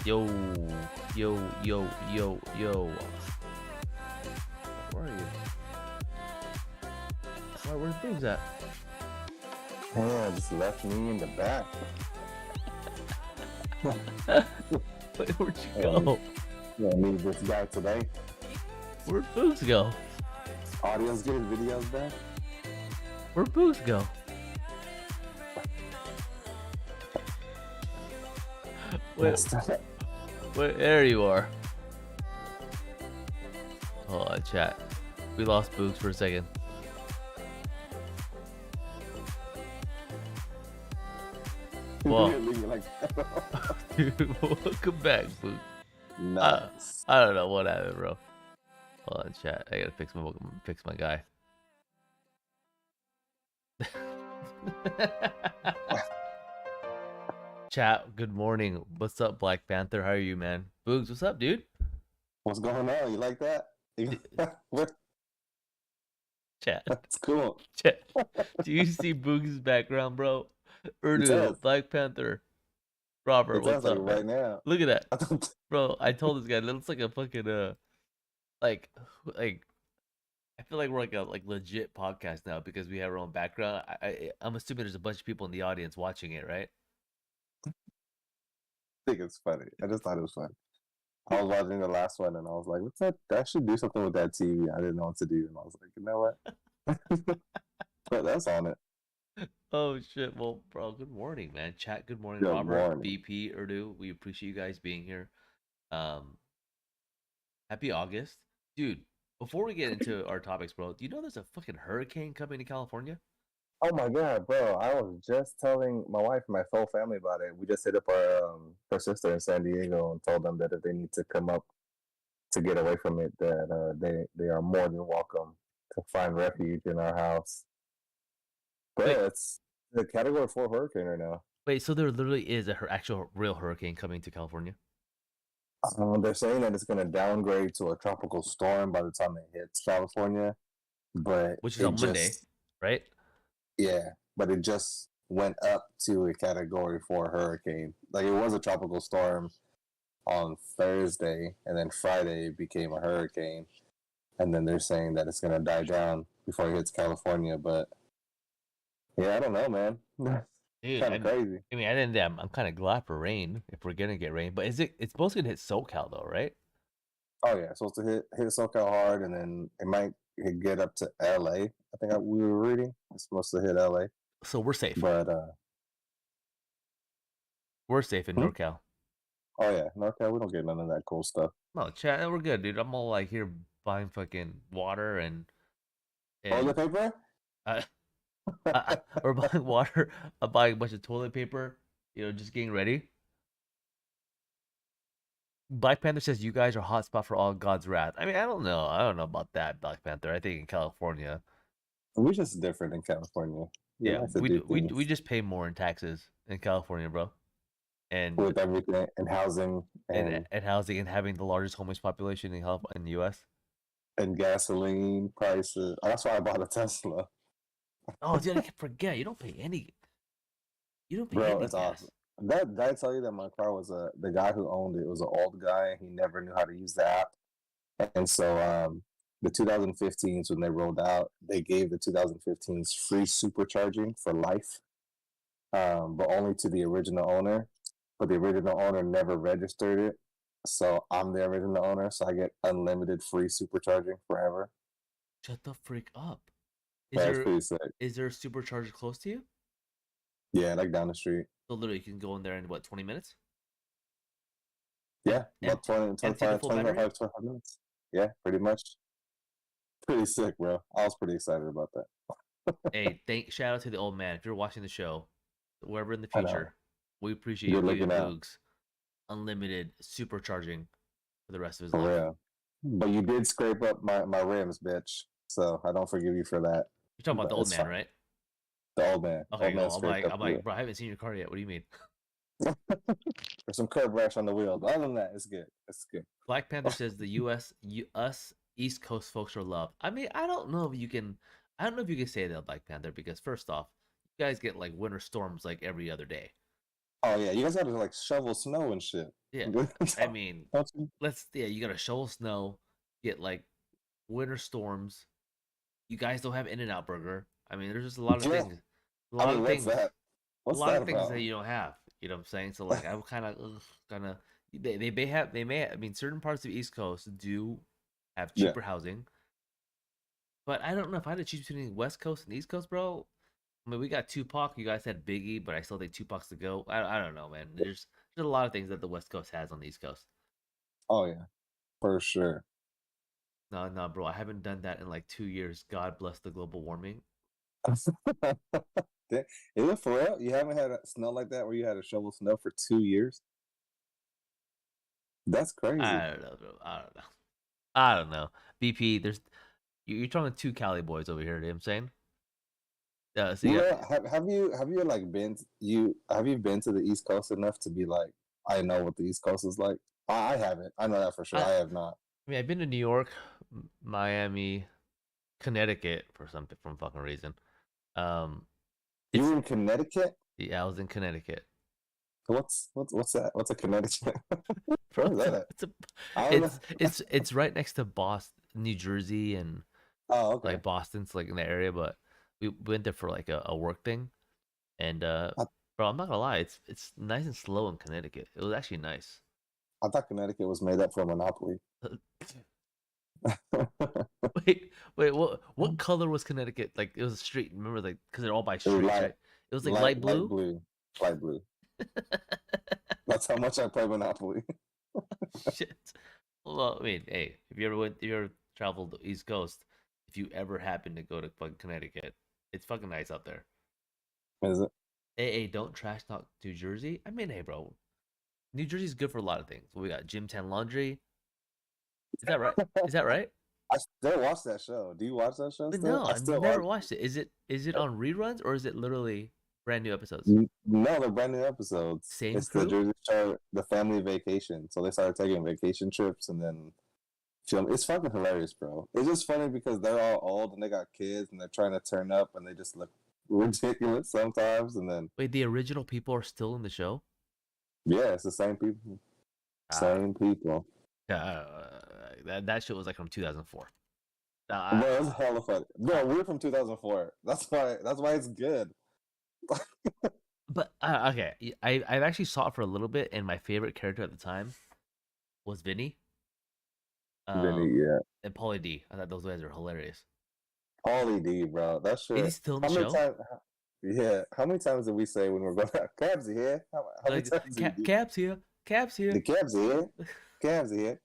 Yo, yo. Where are you? Where's Boogs at? Yeah, just left me in the back. Wait, where'd you go? Yeah, I need this guy today. Where'd Boogs go? Audio's good, videos back. Where'd Boogs go? Wait, there you are. Hold on, chat. We lost Boogs for a second. Well, dude, welcome back, Boogs. Nice. I don't know what happened, bro. Hold on, chat. I gotta fix my guy. Chat, good morning. What's up, Black Panther? How are you, man? Boogs, what's up, dude? What's going on? You like that? Chat. That's cool. Chat. Do you see Boogs' background, bro? Urdu, Black Panther. Robert, what's up, like man? Right now. Look at that. Bro, I told this guy, it looks like a fucking like I feel like we're like a legit podcast now because we have our own background. I'm assuming there's a bunch of people in the audience watching it, right? I think it's funny. I just thought it was fun. I was watching the last one and I was like, what's that? I should do something with that TV. I didn't know what to do. And I was like, you know what? But that's on it. Oh shit. Well, bro, good morning, man. Chat, good morning, Good Robert, morning. BP, Urdu. We appreciate you guys being here. Happy August. Dude, before we get into our topics, bro, do you know there's a fucking hurricane coming to California? Oh my god, bro! I was just telling my wife and my whole family about it. We just hit up our sister in San Diego and told them that if they need to come up to get away from it, that they are more than welcome to find refuge in our house. Bro, Wait. it's the Category 4 hurricane right now. Wait, so there literally is a actual real hurricane coming to California? They're saying that it's going to downgrade to a tropical storm by the time it hits California, but Which is on Monday, right? Yeah, but it just went up to a Category 4 hurricane. Like it was a tropical storm on Thursday, and then Friday it became a hurricane, and then they're saying that it's going to die down before it hits California. But yeah, I don't know, man. Dude, Kind of crazy. I mean, I'm kind of glad for rain if we're gonna get rain, but it's supposed to hit SoCal though, right? Oh yeah, it's supposed to hit SoCal hard, and then it might get up to LA. I think we were reading it's supposed to hit LA. So we're safe. But we're safe in NorCal. Oh yeah, NorCal, we don't get none of that cool stuff. No, chat, we're good, dude. I'm all like here buying fucking water and toilet paper. We're buying water. I'm buying a bunch of toilet paper. You know, just getting ready. Black Panther says you guys are hotspot for all God's wrath. I mean, I don't know. I don't know about that, Black Panther. I think in California, we're just different in California. Yeah, we just pay more in taxes in California, bro. And with everything and housing and housing and having the largest homeless population in the U.S. and gasoline prices. Oh, that's why I bought a Tesla. Oh, dude, I can forget. You don't pay any. You don't pay Bro, any it's gas. awesome. Did I tell you that my car was the guy who owned it was an old guy. He never knew how to use the app, and so the 2015s when they rolled out, they gave the 2015s free supercharging for life, but only to the original owner. But the original owner never registered it, so I'm the original owner, so I get unlimited free supercharging forever. Shut the freak up! That's pretty sick. Is there a supercharger close to you? Yeah, like down the street. So literally, you can go in there in what 20 minutes? Yeah, about 25 minutes. Yeah, pretty much. Pretty sick, bro. I was pretty excited about that. Hey, shout out to the old man. If you're watching the show, wherever in the future, we appreciate you giving Boogs unlimited supercharging for the rest of his life. Real. But you did scrape up my rims, bitch. So I don't forgive you for that. You're talking about the old man, right? The old man. Okay, I'm like, bro, I haven't seen your car yet. What do you mean? There's some curb rash on the wheel, but other than that, it's good. It's good. Black Panther says the us East Coast folks are loved. I mean, I don't know if you can say that, Black Panther, because first off, you guys get like winter storms like every other day. Oh yeah, you guys got to like shovel snow and shit. Yeah, I Don't mean, you? you gotta shovel snow, get like winter storms. You guys don't have In and Out Burger. I mean, there's just Yeah. a I lot mean, of things, a what's lot that of things that about? you don't have. You know what I'm saying? So like, I'm kind of, they may have, I mean, certain parts of the East Coast do have Yeah. cheaper housing, but I don't know if I had to choose between West Coast and East Coast, bro. I mean, we got Tupac. You guys had Biggie, but I still think Tupac's to go. I don't know, man. There's a lot of things that the West Coast has on the East Coast. Oh yeah, for sure. No, no, bro. I haven't done that in like 2 years. God bless the global warming. Is it for real? You haven't had a snow like that where you had to shovel snow for 2 years? That's crazy. I don't know, bro. I don't know. I don't know. BP, you're talking two Cali boys over here. You know what I'm saying? So yeah, Well, have you like have you been to the East Coast enough to be like, I know what the East Coast is like? I haven't. I know that for sure. I I have not. I've been to New York, Miami, Connecticut for some fucking reason. Um, You it's were in Connecticut? Yeah, I was in Connecticut. What's that? What's a Connecticut? Bro, Where's that at? I don't know. it's right next to Boston, New Jersey, and Oh, okay. like Boston's like in the area, but we went there for like a work thing. And I, bro, I'm not gonna lie, it's nice and slow in Connecticut. It was actually nice. I thought Connecticut was made up for Monopoly. Wait, what color was Connecticut? Like it was a street. Remember, like because they're all by It was streets, right? It was like light light blue. blue, light blue. That's how much I play Monopoly. Shit. Well, I mean, hey, if you ever traveled the East Coast, if you ever happen to go to fucking Connecticut, it's fucking nice out there. Is it? Hey, don't trash talk New Jersey. I mean, hey, bro, New Jersey's good for a lot of things. We got Gym Ten Laundry. Is that right? Is that right? I still watch that show. Do you watch that show But still? no, I I've still watch. never watched it. Is it on reruns or is it literally brand new episodes? No, they're brand new episodes. Same It's the crew? Jersey Shore, the family vacation. So they started taking vacation trips and then film. It's fucking hilarious, bro. It's just funny because they're all old and they got kids and they're trying to turn up and they just look ridiculous sometimes. And then Wait, the original people are still in the show? yeah, it's the same people. Ah, Same people. uh, that show was like from 2004. Bro, it's hella funny. I, Bro, we're from 2004. That's why it's good. but okay, I've actually saw it for a little bit, and my favorite character at the time was Vinny, Vinny, um, yeah. and Paulie D. I thought those guys are hilarious. Paulie D, bro. That Is he shit. still in the How many show? times? Yeah. How many times did we say when we're going out, Cabs here? How many Like times did we do? Caps here, Caps The here. Cabs here. Cabs here.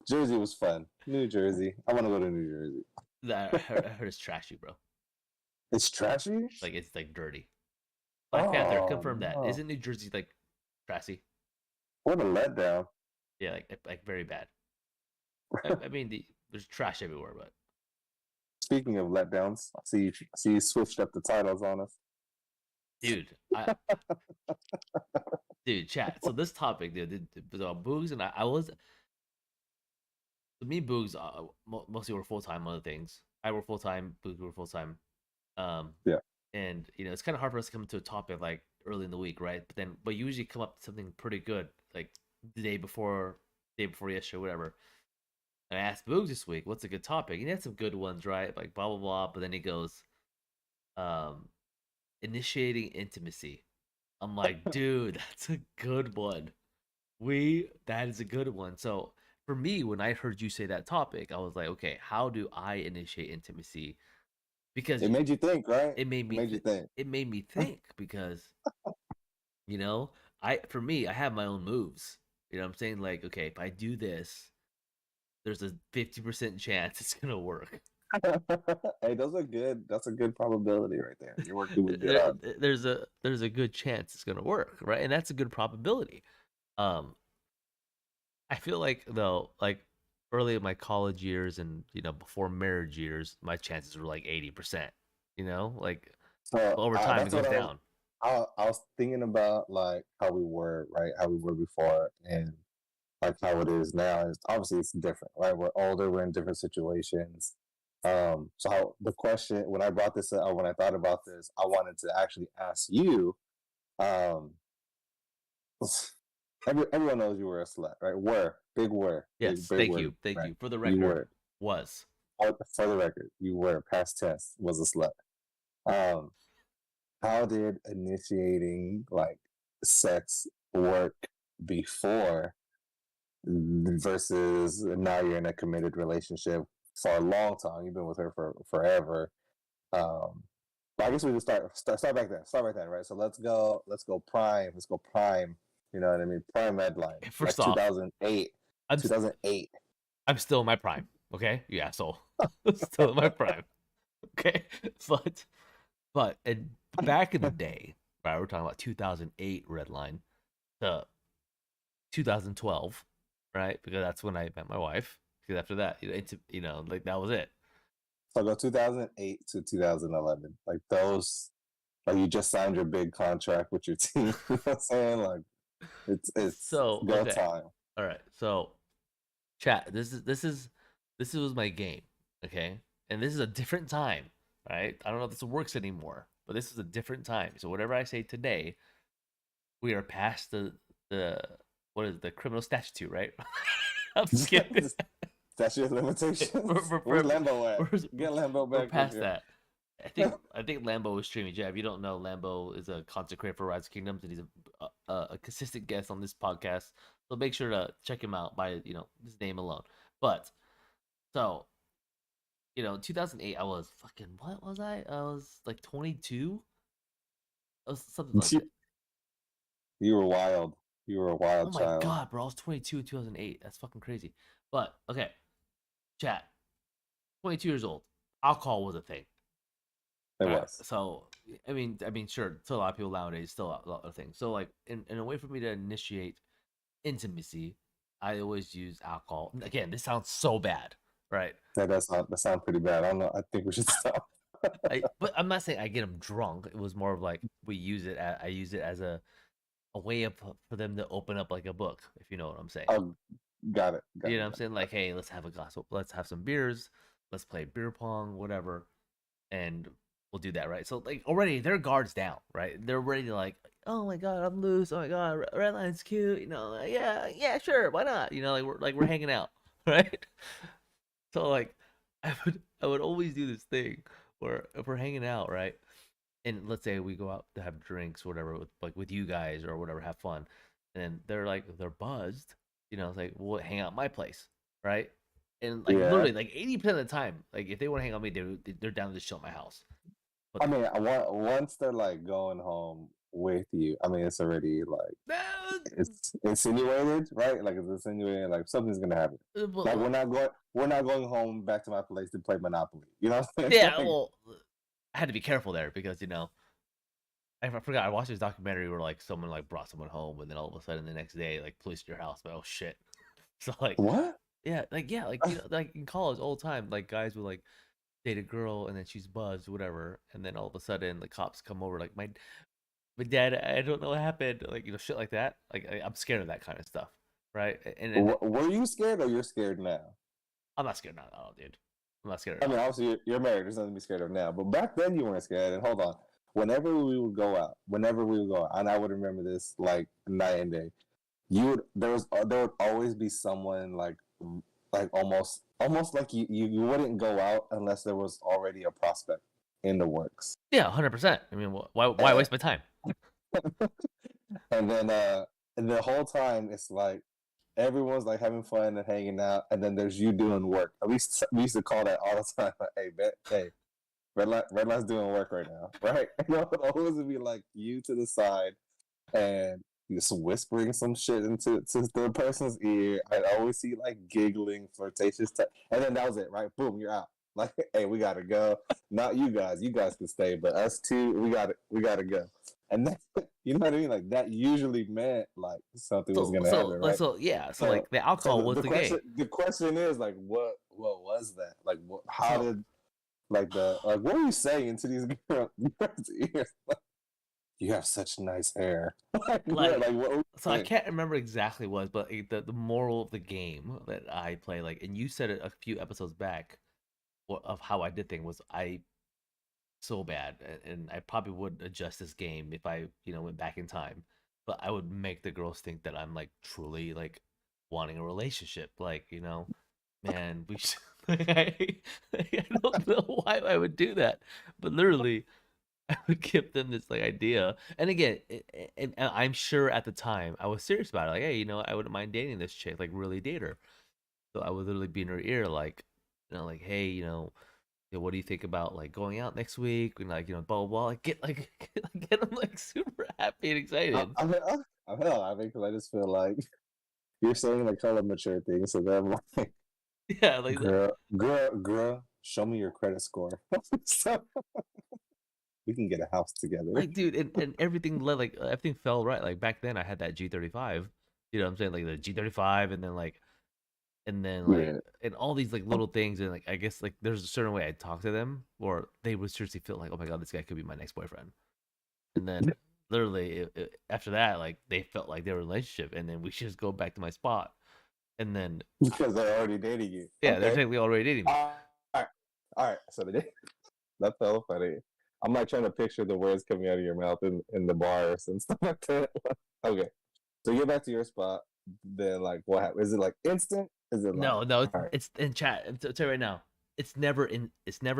Jersey was fun. New Jersey. I want to go to New Jersey. I heard it's trashy, bro. It's trashy. Like it's like dirty. Black Panther, Oh confirm that. no! Isn't New Jersey like trashy? What a letdown. Yeah, like very bad. I mean, there's trash everywhere, but Speaking of letdowns, I see you switched up the titles on us. dude, chat. So this topic, dude, Boogs and I was me and Boogs mostly work full time on other things. I work full time, Boogs work full time. Um, Yeah. and it's kind of hard for us to come to a topic like early in the week, right? But you usually come up with something pretty good, like the day before yesterday, whatever. And I asked Boogs this week, what's a good topic? And he had some good ones, right? Like blah blah blah. But then he goes, um, initiating intimacy. I'm like, dude, that's a good one. That is a good one. So for me, when I heard you say that topic, I was like, okay, how do I initiate intimacy? Because It made you think, right? it made It me made you think. it made me think because you know for me I have my own moves. You know what I'm saying? Like, okay, if I do this, there's a 50% chance it's gonna work. Hey, those are good. That's a good probability right there. You're working with good there, odds. there's a good chance it's gonna work, right? And that's a good probability. Um, I feel like though, like early in my college years and before marriage years, my chances were like 80%. Like So over time it that's what goes down. I was thinking about like how we were, right? How we were before, and like how it is now. Is obviously it's different, right? We're older, we're in different situations. The question when I brought this up, or when I thought about this, I wanted to actually ask you, um, Everyone knows you were a slut, right? Were big were Yes, big thank word, you, thank right? you. For the You record, were. was For the record, you were past tense was a slut. Um, how did initiating like sex work before versus now you're in a committed relationship for a long time? You've been with her for forever. Um, but I guess we just start back there. Start right there, right? So let's go prime. Let's go prime. You know what I mean? Prime Medline, first like off, 2008. I'm 2008. I'm still in my prime. Okay, yeah, so still in my prime. Okay, but and back in the day, right? We're talking about 2008 Redline to 2012, right? Because that's when I met my wife. Because after that, like that was it. So go 2008 to 2011. Like those, like you just signed your big contract with your team. You know what I'm saying? Like it's So go okay, time. all right. So chat. This was my game. Okay, and this is a different time, right? I don't know if this works anymore, but this is a different time. So whatever I say today, we are past the what is it, the criminal statute, right? I'm just kidding. That's your limitations. we're, Where's we're, Lambo at? we're, Get Lambo we're back in past here. that. I think Lambo is streaming. Yeah, if you don't know, Lambo is a content creator for Rise of Kingdoms, and he's a consistent guest on this podcast. So make sure to check him out by his name alone. But so 2008, I was fucking what was I? I was like 22. I was something like that. You were wild. You were a Oh wild my child. god, bro! I was 22 in 2008. That's fucking crazy. But okay, chat. 22 years old. Alcohol was a thing. It All right. was. So I mean, sure. To a lot of people nowadays, still a lot of things. So like, in a way for me to initiate intimacy, I always use alcohol. Again, this sounds so bad, right? That sounds pretty bad. I don't know. I think we should stop. But I'm not saying I get them drunk. It was more of like we use it. I use it as a way of for them to open up like a book, if you know what I'm saying. Oh, got it. Got You know it. what I'm Got saying? it. Like, hey, let's have some beers, let's play beer pong, whatever, and we'll do that, right? So like already their guards down, right? They're ready to like, oh my god, I'm loose. Oh my god, Redline's cute. Yeah, yeah, sure, why not? We're hanging out, right? So like, I would always do this thing where if we're hanging out, right? And let's say we go out to have drinks or whatever with you guys or whatever, have fun, and they're buzzed, it's like we'll hang out at my place, right? And like Yeah. literally like 80% of the time, like if they want to hang out with me, they're down to just chill at my house. But I mean, once they're like going home with you, I mean, it's already like it's insinuated, right? Like it's insinuating like something's gonna happen. Like but, we're not going home back to my place to play Monopoly. You know what I'm saying? yeah, Like, well, I had to be careful there because I forgot I watched this documentary where like someone like brought someone home and then all of a sudden the next day like police at your house. But oh shit! So like what? yeah, like like in college all the time, like guys would like date a girl and then she's buzzed, whatever, and then all of a sudden the cops come over like my dad, I don't know what happened, like shit like that. Like I'm scared of that kind of stuff, right? And then Were you scared or you're scared now? I'm not scared at all, dude. I'm not scared at I mean, all. obviously you're married. There's nothing to be scared of now. But back then you weren't scared. And hold on, whenever we would go out, and I would remember this like night and day. You would there would always be someone like almost like you wouldn't go out unless there was already a prospect in the works. Yeah, 100%. I mean, why And, waste my time? and then and the whole time it's like everyone's like having fun and hanging out, and then there's you doing work. At least we used to call that all the time. Like, hey, hey, red line's doing work right now, right? And it would always be like you to the side and just whispering some shit to the person's ear. I'd always see like giggling, flirtatious, and then that was it, right? Boom, you're out. Like, hey, we gotta go. Not you guys. You guys can stay, but us two, we gotta go. And that, you know what I mean? Like that usually meant like something was So gonna so happen, right? so yeah. So So, like the alcohol was the game. the question is like, what was that? Like, how So did like what were you saying to these girls' ears? You have such nice hair. Like, like like what were you so I saying? can't remember exactly what, but the moral of the game that I play, like, and you said it a few episodes back, of how I did thing was I so bad, and I probably would adjust this game if I went back in time. but I would make the girls think that I'm like truly like wanting a relationship. Like, man, we should, I don't know why I would do that, but literally, I would give them this like idea. And again, and I'm sure at the time I was serious about it. Like, hey, I wouldn't mind dating this chick, like really date her. So I would literally be in her ear, like, like, hey, what do you think about like going out next week? And like, blah blah blah. Like, get them like super happy and I, excited. I, mean, hell, I mean, because I just feel like you're saying like kind of mature things, so then I'm like, Yeah, like girl, show me your credit score, so we can get a house together. dude, and everything like everything fell right. Like back then, I had that G35. You know what I'm saying? Like the G35, and then Yeah, and all these like little things, and like I guess like there's a certain way I talk to them, or they would seriously feel like, oh my god, this guy could be my next boyfriend. And then literally after that, like they felt like they were in a relationship, and then we should just go back to my spot, and then because they're already dating you. yeah, they're Okay, technically already dating me. all right, all right. So that's hella funny. I'm like trying to picture the words coming out of your mouth in the bars and stuff like that. Okay, so you get back to your spot. Then like, what happens? Is it like instant? Is it like, No, no, all right, it's in chat. I'll tell you right now, it's never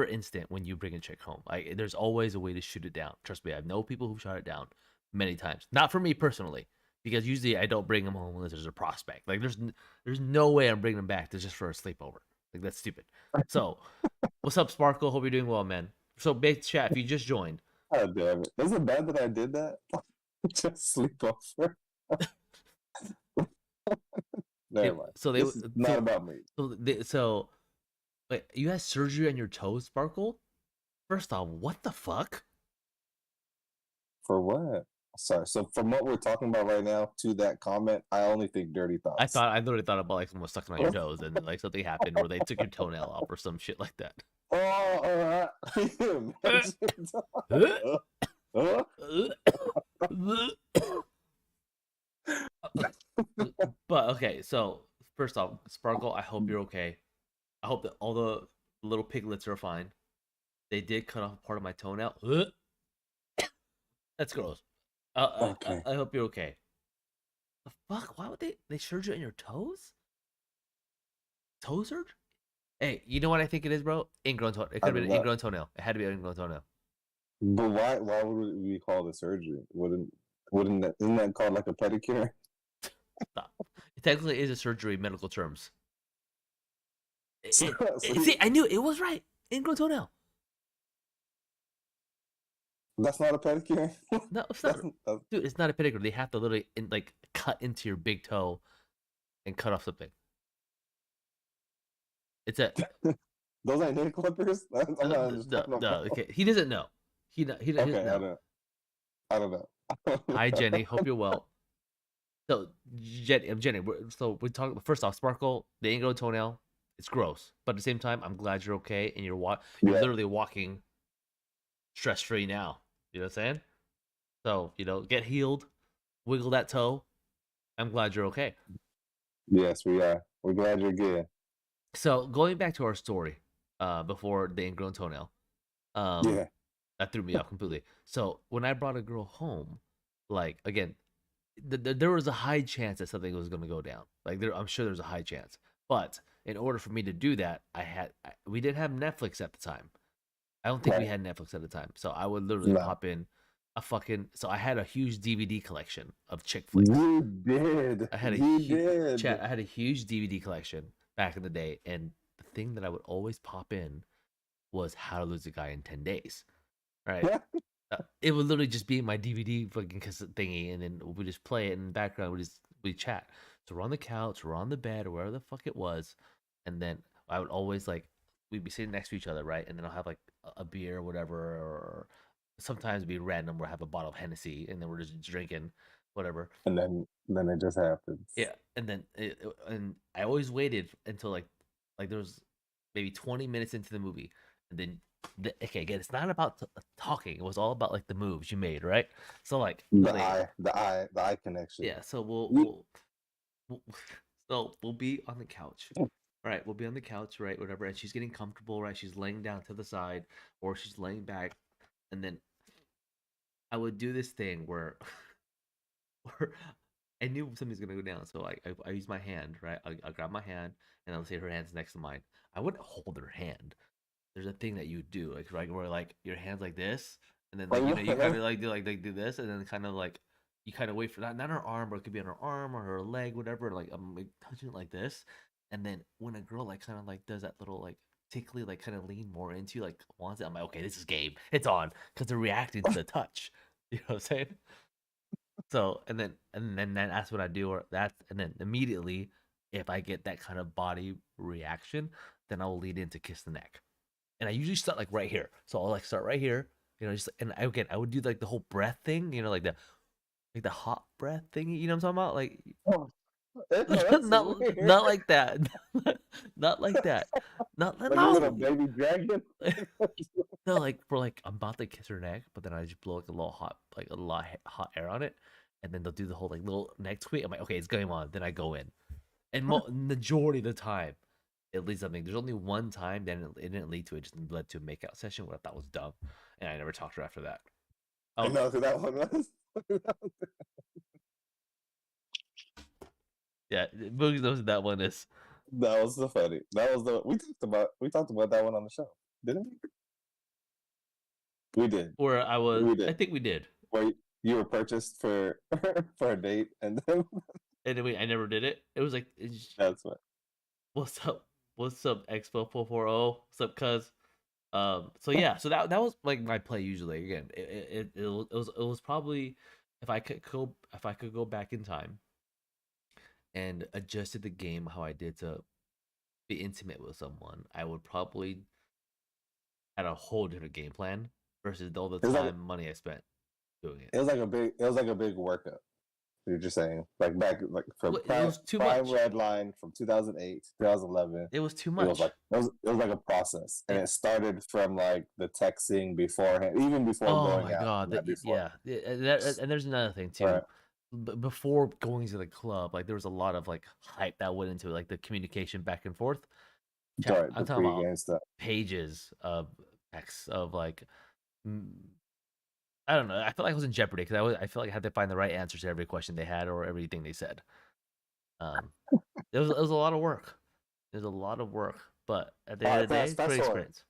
instant when you bring a chick home. Like there's always a way to shoot it down. Trust me, I know people who shot it down many times. Not for me personally, because usually I don't bring them home unless there's a prospect. Like there's no way I'm bringing them back to just for a sleepover. Like that's stupid. So, what's up, Sparkle? Hope you're doing well, man. So, big chat. If you just joined, oh damn it! Is it bad that I did that? Just sleep over. Never mind. so they This is not about me. so wait, you had surgery on your toes, Sparkle? First off, what the fuck? For what? Sorry. So from what we're talking about right now to that comment, I only think dirty thoughts. I literally thought about like someone sucking on your toes and then like something happened where they took your toenail off or some shit like that. Oh, imagine. Uh, But okay, so first off, Sparkle, I hope you're okay. I hope that all the little piglets are fine. They did cut off part of my toenail. That's gross. okay. I hope you're okay. The fuck? Why would they surgery on your toes? Toe surgery? Hey, you know what I think it is, bro? Ingrown toe. It I could have don't been an know. ingrown toenail. It had to be an ingrown toenail. But why would we call the surgery? Wouldn't that isn't that called like a pedicure? Stop. It technically is a surgery, medical terms. So, See, I knew it was right. Ingrown toenail. that's not a pedicure. No, it's not. That's Dude, it's not a pedicure. They have to literally like cut into your big toe and cut off something. It's a those ain't nail clippers. I'm not understanding. okay. He doesn't know. He doesn't Okay, know. I don't know. Hi Jenny, hope you're well. So Jenny, so we talk first off, Sparkle, the ingrown toenail, it's gross, but at the same time, I'm glad you're okay and you're Yeah. literally walking stress free now. You know what I'm saying? So get healed, wiggle that toe. I'm glad you're okay. Yes, we are. We're glad you're good. So going back to our story, before the ingrown toenail, um, Yeah. that threw me off completely. So when I brought a girl home, like again, there was a high chance that something was going to go down. Like I'm sure there's a high chance. But in order for me to do that, we didn't have Netflix at the time. I don't think we Right. had Netflix at the time. So I would literally No. pop in a fucking. So I had a huge DVD collection of chick flicks. You did. I had a You huge did. chat. I had a huge DVD collection back in the day, and the thing that I would always pop in was How to Lose a Guy in 10 Days. Right? It would literally just be my DVD fucking cassette thingy, and then we just play it in the background. We chat. So we're on the couch, we're on the bed, or wherever the fuck it was, and then I would always like we'd be sitting next to each other, right? And then I'll have like a beer or whatever, or sometimes it'd be random where I have a bottle of Hennessy, and then we're just drinking, whatever. And then it just happens. Yeah, and then and I always waited until like there was maybe 20 minutes into the movie, and then okay, again, it's not about talking. It was all about like the moves you made, right? So like literally, The eye connection. yeah. So You- we'll so we'll be on the couch. Right, we'll be on the couch, right, whatever, and she's getting comfortable, right? She's laying down to the side, or she's laying back, and then I would do this thing where or I knew something's gonna go down, so I use my hand, right? I grab my hand, and I'll say her hand's next to mine. I wouldn't hold her hand. There's a thing that you do, like right where like your hands like this, and then Like, like you kind of like do this, and then kind of like you kind of wait for that, not her arm, but it could be on her arm or her leg, whatever. Like I'm like touching it like this, and then when a girl like kind of like does that little like tickly like kind of lean more into you, like wants it, I'm like, okay, this is game, it's on, because they're reacting to the touch. You know what I'm saying? So and then that's what I do, or that's and then immediately if I get that kind of body reaction, then I will lead into kiss the neck. And I usually start like right here. So I'll like start right here, just and again I would do like the whole breath thing, like the hot breath thing, you know what I'm talking about? Like oh, ew, that's weird. not like that. Not like that. Not Like a little no. baby dragon. No, like for like I'm about to kiss her neck, but then I just blow like a little hot, like a lot hot air on it, and then they'll do the whole like little neck tweet. I'm like, okay, it's going on. Then I go in, and majority of the time, it leads something. There's only one time that it didn't lead to it; just led to a makeout session, what I thought was dumb, and I never talked to her after that. I Oh know who that one was. yeah, Boogie knows what that one is. That was so funny. That was the we talked about that one on the show, didn't we? We did. Where We I did. think we did, Where you were purchased for for a date, and then and then I never did it. It was like, that's what. what's up, Expo 440, what's up, cuz. So yeah, so that was like my play usually. Again, it was probably if I could go back in time and adjusted the game how I did to be intimate with someone, I would probably had a whole different game plan versus all the It was like time money I spent doing it. it was like a big workup. You're just saying, like back, like from It was too prime much. red line from 2008 2011. It was too It was like much. it was like a process, and It, it started from like the texting beforehand, even before oh going my out, god, not before. yeah, and there's another thing Right, too. Before going to the club, like there was a lot of like hype that went into it, like the communication back and forth. Chat, right. I'm The talking about pregame stuff. pages of texts of like, mm, I don't know. I felt like I was in jeopardy because I feel like I had to find the right answers to every question they had or everything they said. Um, it was a lot of work. There's a lot of work, but at the All end right, of the day, fast great forward, experience.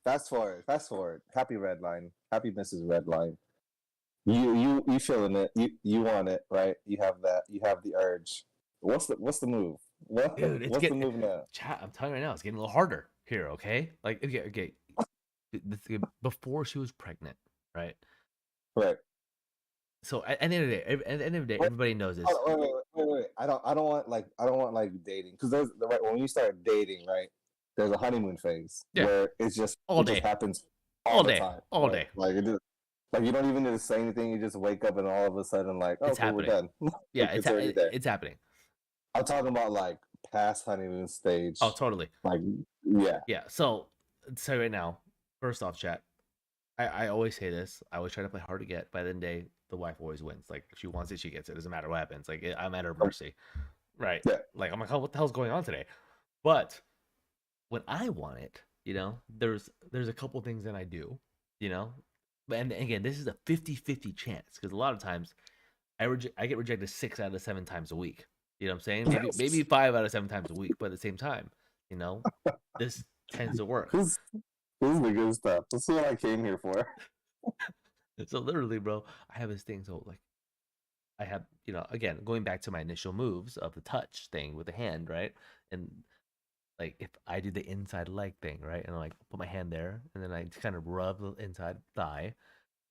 fast forward. Happy red line, happy Mrs. Red Line. You feeling it? You want it, right? You have that. You have the urge. What's the move? Dude, it's What's the getting move now? chat. I'm telling you right now, it's getting a little harder here. Okay, like okay. Before she was pregnant, right? Right. So at the end of the day, at the end of the day, Wait, everybody knows this. hold on, wait. I don't want I don't want like dating, because there's the right when you start dating, right? There's a honeymoon phase Yeah, where all it just day, happens all all the day, time, all right? day. Like it just like you don't even need to say anything. You just wake up and all of a sudden like, It's okay, we're happening. done. Yeah, Like it's already there. it's happening. I'm talking about like past honeymoon Oh, stage. totally. Like yeah, Yeah. So, right now, first off, chat. I always say this. I always try to play hard to get. By the end of the day, the wife always wins. Like if she wants it, she gets it. Doesn't matter what happens. Like I'm at her mercy. Right. yeah. Like I'm like, oh, what the hell's going on today? But when I want it, there's a couple things that I do, you know. And again, this is a 50-50 chance because a lot of times I get rejected 6 out of 7 times a week. You know what I'm saying? Maybe 5 out of 7 times a week, but at the same time, you know, this tends to work. This this is the good stuff. This is what I came here for. So literally, bro, I have this thing. So like, I have, again, going back to my initial moves of the touch thing with the hand, right? And like, if I do the inside leg thing, right, and like put my hand there, and then I just kind of rub the inside thigh,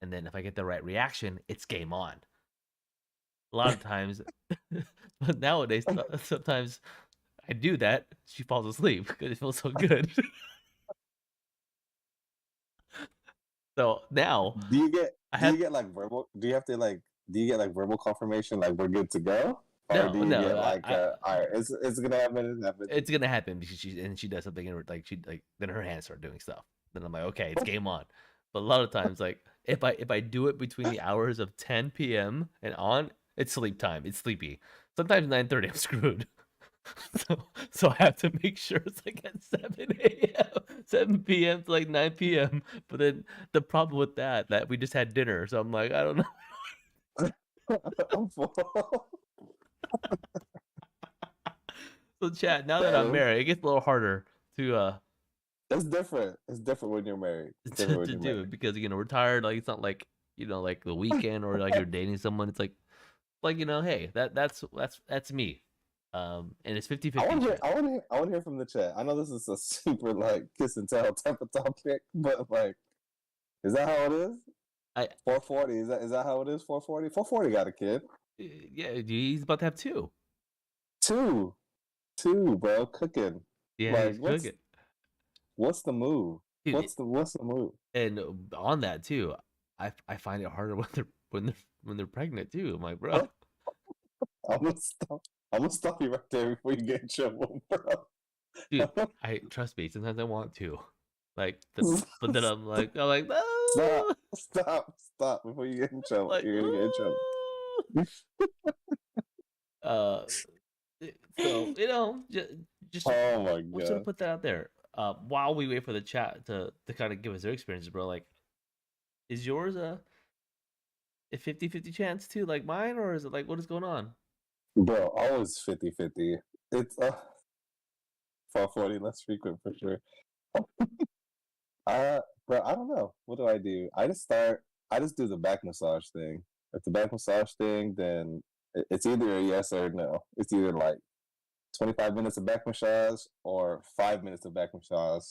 and then if I get the right reaction, it's game on. A lot of times, but nowadays, sometimes I do that, she falls asleep because it feels so good. So now I Do you have get like verbal? Do you have to like do you get like verbal confirmation like we're good to go, or do no, you get no, like all right, it's gonna happen, it's happening. it's gonna happen because she does something and like she like then her hands start doing stuff. Then I'm like, okay, it's game on. But a lot of times, like if I do it between the hours of 10 p.m. and on, it's sleep time. It's sleepy. Sometimes 9:30, I'm screwed. So I have to make sure it's like at 7 a.m., 7 p.m. to like 9 p.m. But then the problem with that we just had dinner, so I'm like, I don't know. I'm full. So, Chad, now that I'm Man, married, it gets a little harder to it's different. It's different when you're married. It's different when to you're do it married. because we're tired. Like it's not like like the weekend or like you're dating someone. It's like hey, that's me. And it's 50 I 50 want to hear. Chad. I want to hear from the chat. I know this is a super like kiss and tell type of topic, but like, is that how it is? I 440. Is that how it is? 440. 440 got a kid. Yeah, he's about to have two. Two, two, bro, cooking. Yeah, Like, he's cooking, what's the move? dude. What's the move? And on that too, I find it harder when they're pregnant too. I'm like, bro, I'm gonna stop. I'm gonna stop you right there before you get in trouble, bro. dude, I trust me. Sometimes I want to, but then I'm like, Stop, no, stop before you get in trouble. like, You're gonna get in trouble. uh, so just Oh my want you to god, put that out there. While we wait for the chat to kind of give us their experiences, bro. Like, is yours a 50-50 chance too, like mine, or is it like what is going on? bro, always 50-50. It's 440 less frequent for sure. Uh, bro, I don't know. What do I do? I just do the back massage thing. If the back massage thing, then it's either a yes or a no. It's either like 25 minutes of back massage or 5 minutes of back massage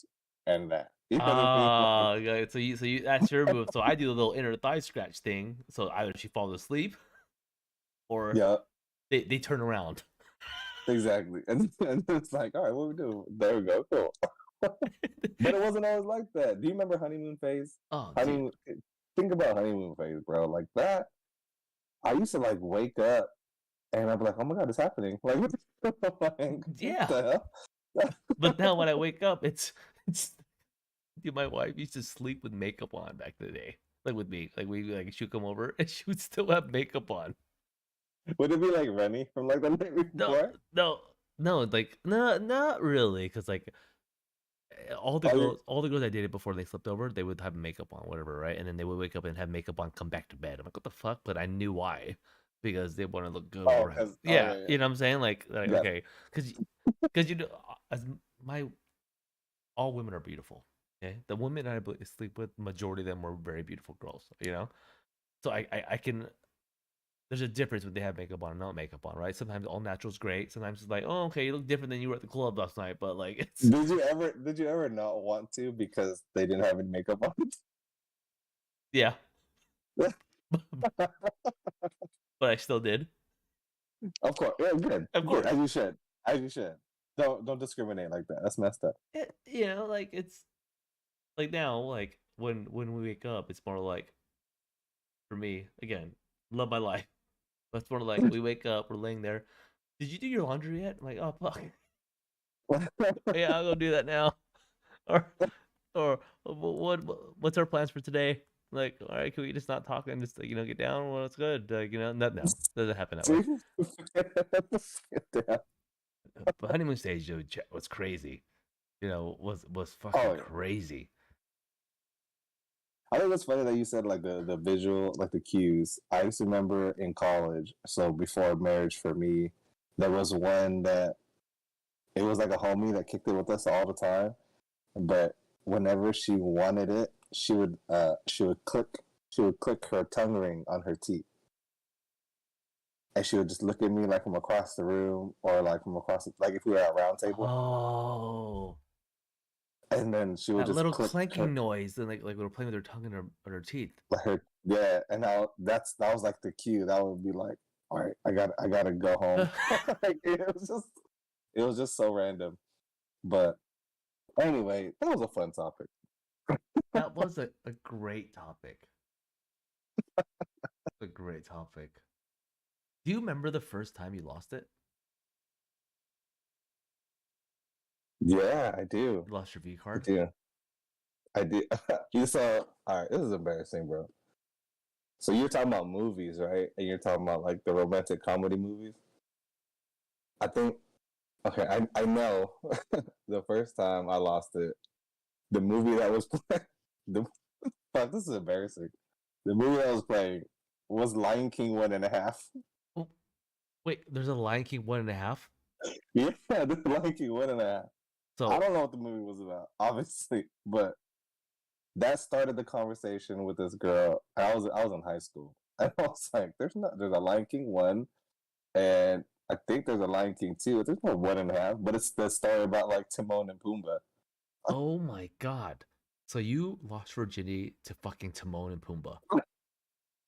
and that. You know what I mean? Like, Ah, yeah, so you that's your move. So I do the little inner thigh scratch thing. So either she falls asleep or yeah, they turn around. exactly. And it's like, all right, what we do? There we go. Cool. But it wasn't always like that. Do you remember honeymoon phase? Oh, dude. Honeymoon. Think about honeymoon phase, bro. Like that. I used to like wake up and I'd be like, oh my god, it's happening. Like, what Yeah. the hell? But now when I wake up, it's dude, my wife used to sleep with makeup on back in the day. Like with me. Like she'd come over and she would still have makeup on. Would it be like Rennie from like the night No, before? no, no, like no, not really, because like Oh, you all the girls I dated before they slept over, they would have makeup on, whatever, right? And then they would wake up and have makeup on, come back to bed. I'm like, what the fuck? But I knew why, because they want to look good oh, around. because oh Yeah, yeah, you know what I'm saying? Like yeah, okay, because as my all women are beautiful. Okay, the women I sleep with, majority of them were very beautiful girls. So I can. There's a difference when they have makeup on and not makeup on, right? Sometimes all natural is great. Sometimes it's like, oh, okay, you look different than you were at the club last night, but like yeah. it's Did you ever not want to because they didn't have any makeup on? yeah, but I still did. Of course, yeah, good, Of good, course, as you should. Don't discriminate like that. That's messed up. like it's like now, like when we wake up, it's more like for me again, love my life. But it's more like we wake up, we're laying there. Did you do your laundry yet? I'm like, oh fuck, yeah, I'll go do that now. Or what's our plans for today? Like, all right, can we just not talk and just get down? Well, it's good. No, doesn't happen that way. See? Yeah. But honeymoon stage was crazy. Was fucking Oh yeah. crazy. I think it's funny that you said like the visual, like the cues. I used to remember in college, so before marriage for me, there was one that it was like a homie that kicked it with us all the time. But whenever she wanted it, she would click her tongue ring on her teeth. And she would just look at me like from across the room or like from across like if we were at a round table. Oh, And then she would that just little click her clanking noise, and like we were playing with her tongue and her teeth. her yeah, and now that was like the cue. That would be like, all right, I gotta go home. Like, it was just so random. But anyway, that was a fun topic. That was a great topic. A great topic. Do you remember the first time you lost it? Yeah, I do. You lost your V I card? do. I do. You saw all right, this is embarrassing, bro. So you're talking about movies, right? And you're talking about like the romantic comedy movies. I think okay, I know the first time I lost it, the movie that was playing the fuck, this is embarrassing. The movie that was playing was Lion King 1.5? Oh, wait, there's a Lion King 1.5. Yeah, the Lion King 1.5. I So don't know what the movie was about, obviously, but that started the conversation with this girl. I was in high school, and I was like, there's a Lion King 1, and I think there's a Lion King 2. There's no 1.5, but it's the story about like Timon and Pumbaa. oh my god. So you lost virginity to fucking Timon and Pumbaa.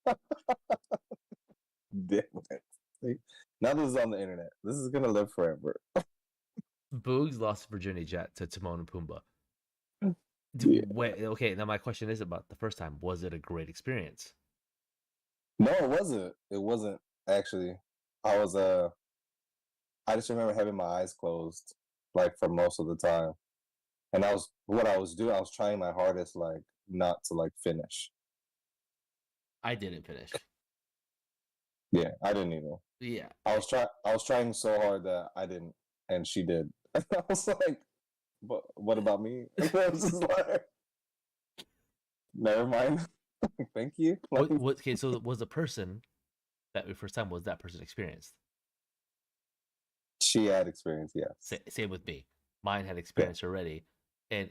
Damn it. See? Now this is on the internet. This is gonna live forever. Boogs lost virginity to Timon and Pumbaa. Yeah. Wait, okay, now my question is about the first time. Was it a great experience? No, it wasn't. It wasn't actually. I was I just remember having my eyes closed like for most of the time. And what I was doing, I was trying my hardest like not to like finish. I didn't finish. Yeah, I didn't either. Yeah. I was trying so hard that I didn't, and she did. And I was like, but what about me? And I was just like, never mind. Thank you. Like, What? Okay, so was the person that the first time was that person experienced? she had experience, yes. Same with me. Mine had Yeah. experience already, and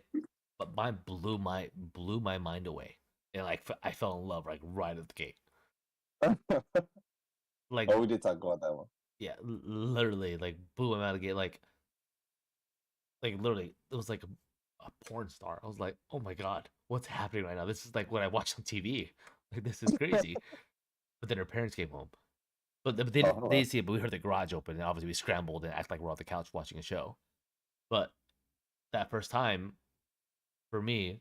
but mine blew my mind away, and like I fell in love like right at the gate. Like Oh, we did talk about that one. yeah, literally like blew my mind out of the gate. Like literally, it was like a porn star. I was like, oh my god, what's happening right now? This is like what I watch on TV. Like this is crazy. But then her parents came home. But they Oh, didn't, they hello. didn't see it. But we heard the garage open, and obviously we scrambled and act like we're on the couch watching a show. But that first time for me,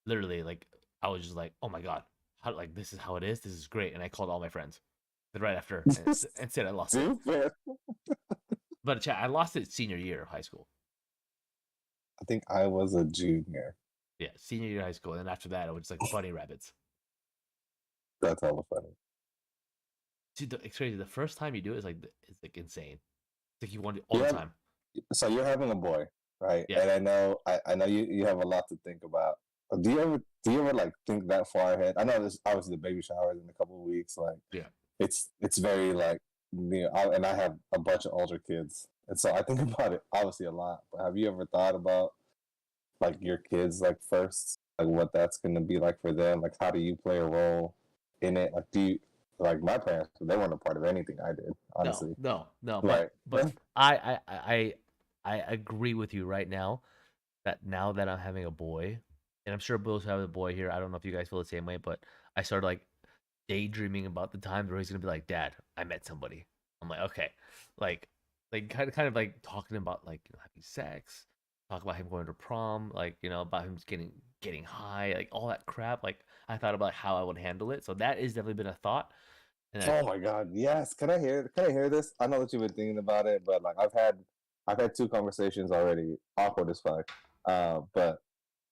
literally, like I was just like, oh my god, how like this is how it is. This is great, and I called all my friends right after and said I lost it. Stupid. But I lost it senior year of high school. I think I was a junior. Yeah, senior year of high school, and then after that, it was just like bunny rabbits. That's hella funny. Dude, it's crazy. The first time you do it is like it's like insane. It's like you want it all You the have, time. so you're having a boy, right? Yeah, And I know you have a lot to think about. Do you ever like think that far ahead? I know this obviously the baby shower is in a couple of weeks. Like yeah. it's very like and I have a bunch of older kids, and so I think about it obviously a lot. But have you ever thought about like your kids like first, like what that's going to be like for them? Like how do you play a role in it? Like do you like my parents? They weren't a part of anything I did, No, honestly. no, no. Right? But I agree with you right now that now that I'm having a boy, and I'm sure Bill's having a boy here. I don't know if you guys feel the same way, but I started like daydreaming about the times where he's gonna be like, "Dad, I met somebody." I'm like, okay, like kind of like talking about like having sex, talk about him going to prom, like about him getting high, like all that crap. Like I thought about how I would handle it. So that is definitely been a thought. And I Oh my god, yes. Can I hear this? I know that you've been thinking about it, but like I've had two conversations already, awkward as fuck. But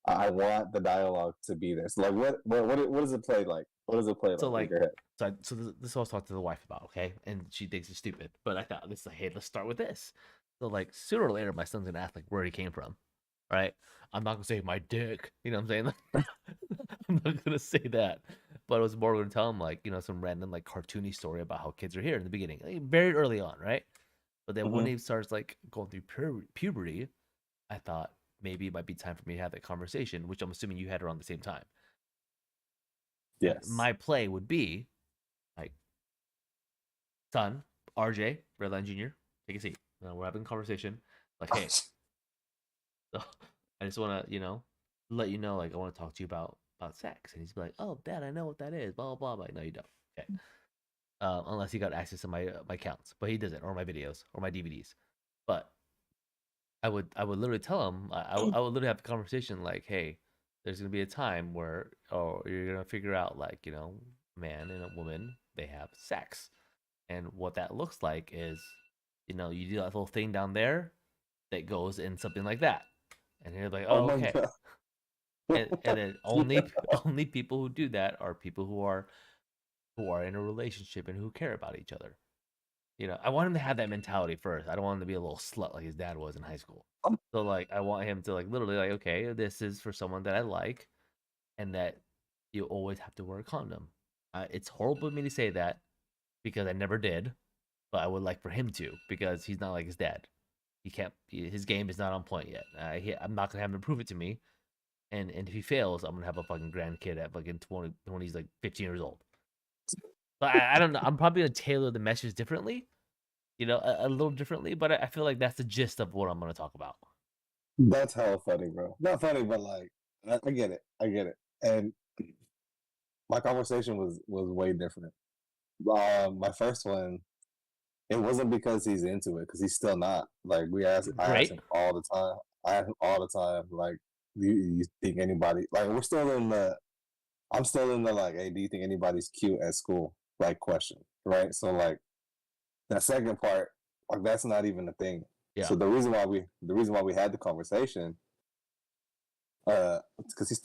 I want the dialogue to be there. So like what does it play like? What does it play so like in like your head? so this is what I was talking to the wife about, okay? And she thinks it's stupid, but I thought this like, hey, let's start with this. So like sooner or later, my son's gonna ask like where he came from, right? I'm not gonna say my dick, you know what I'm saying? I'm not gonna say that, but I was more gonna tell him like some random like cartoony story about how kids are here in the beginning, like, very early on, right? But then when Mm-hmm. he starts like going through puberty, I thought maybe it might be time for me to have that conversation, which I'm assuming you had around the same time. And Yes. my play would be like, son, RJ, Redline Jr., take a seat. We're having a conversation. Like, hey, so I just want to, let you know, like, I want to talk to you about sex. And he's like, oh, Dad, I know what that is. Blah blah blah. I'm like, no, you don't. Okay. Unless he got access to my accounts, but he doesn't, or my videos, or my DVDs. But I would literally tell him, I would literally have the conversation like, hey, there's gonna be a time where you're gonna figure out like a man and a woman, they have sex, and what that looks like is, you do that little thing down there that goes in something like that, and you're like, Oh oh my okay, god. and then only only people who do that are people who are in a relationship and who care about each other. I want him to have that mentality first. I don't want him to be a little slut like his dad was in high school. So like I want him to like literally like, okay, this is for someone that I like and that you always have to wear a condom. It's horrible of me to say that because I never did, but I would like for him to because he's not like his dad. He can't. His game is not on point yet. I'm not gonna have him prove it to me. And if he fails, I'm gonna have a fucking grandkid at fucking 20 when he's like 15 years old. But I don't know. I'm probably gonna tailor the message differently, a little differently. But I feel like that's the gist of what I'm gonna talk about. That's hella funny, bro. Not funny, but like I get it. I get it. And my conversation was way different. My first one, it wasn't because he's into it, because he's still not. Like I ask Great. him all the time. I ask him all the time, like, do you think anybody like we're still in the I'm still in the like, hey, do you think anybody's cute at school? Like question. Right. So like that second part, like that's not even a thing. Yeah. So the reason why we had the conversation, because he's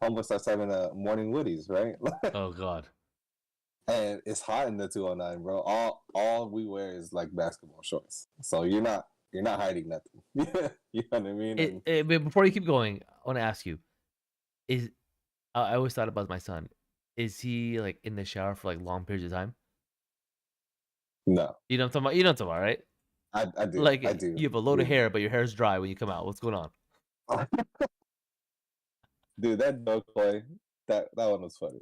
almost starts having a morning woodies, right? Oh God. And it's hot in the 209, bro. All we wear is like basketball shorts. So you're not hiding nothing. You know what I mean? And But before you keep going, I want to ask you: Is I always thought about my son. Is he like in the shower for like long periods of time? no, You know what I'm talking about? You know what I'm talking about, right? I do. Like I do. you have a load of Dude. hair, but your hair's dry when you come out. What's going on? Dude, that joke play, that one was funny.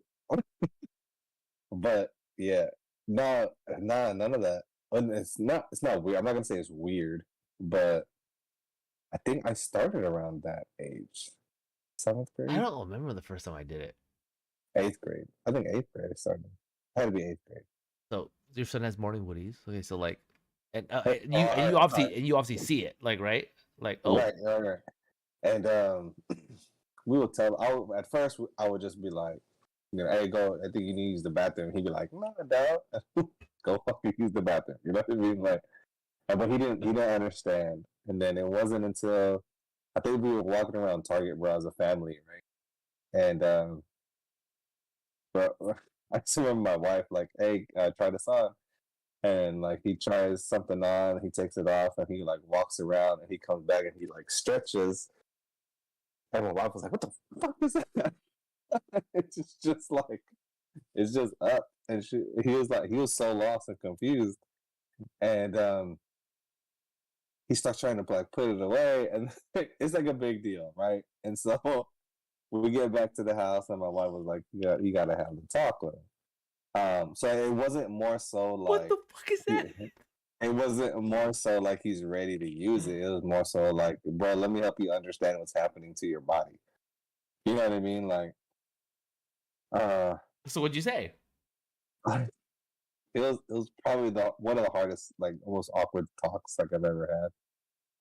But yeah, no, nah, none of that. And it's not weird. I'm not gonna say it's weird, but I think I started around that age. Seventh I grade? don't remember the first time I did it. Eighth grade. I think eighth grade I started. Had to be eighth grade. So your son has morning woodies. Okay, so like, Hey, and all right, all right. you obviously see it, like right, like oh, Right, right, right. And we would tell. At first I would just be like, hey, go. I think you need to use the bathroom. He'd be like, no, dog, go fucking use the bathroom. You know what I mean? Like, but he didn't understand. And then it wasn't until I think we were walking around Target, bro, as a family, right? And but I just remember my wife like, hey, try this on. And like he tries something on, he takes it off, and he like walks around, and he comes back and he like stretches. And my wife was like, "What the fuck is that?" It's just like it's just up, and he was so lost and confused, and he starts trying to like put it away, and it's like a big deal, right? And so we get back to the house, and my wife was like, "Yeah, you gotta have the talk with him." So it wasn't more so what like the fuck is that? it wasn't more so like he's ready to use it. It was more so like, bro, let me help you understand what's happening to your body. You know what I mean? Like, uh, So what'd you say? it was probably the one of the hardest, like, most awkward talks like I've ever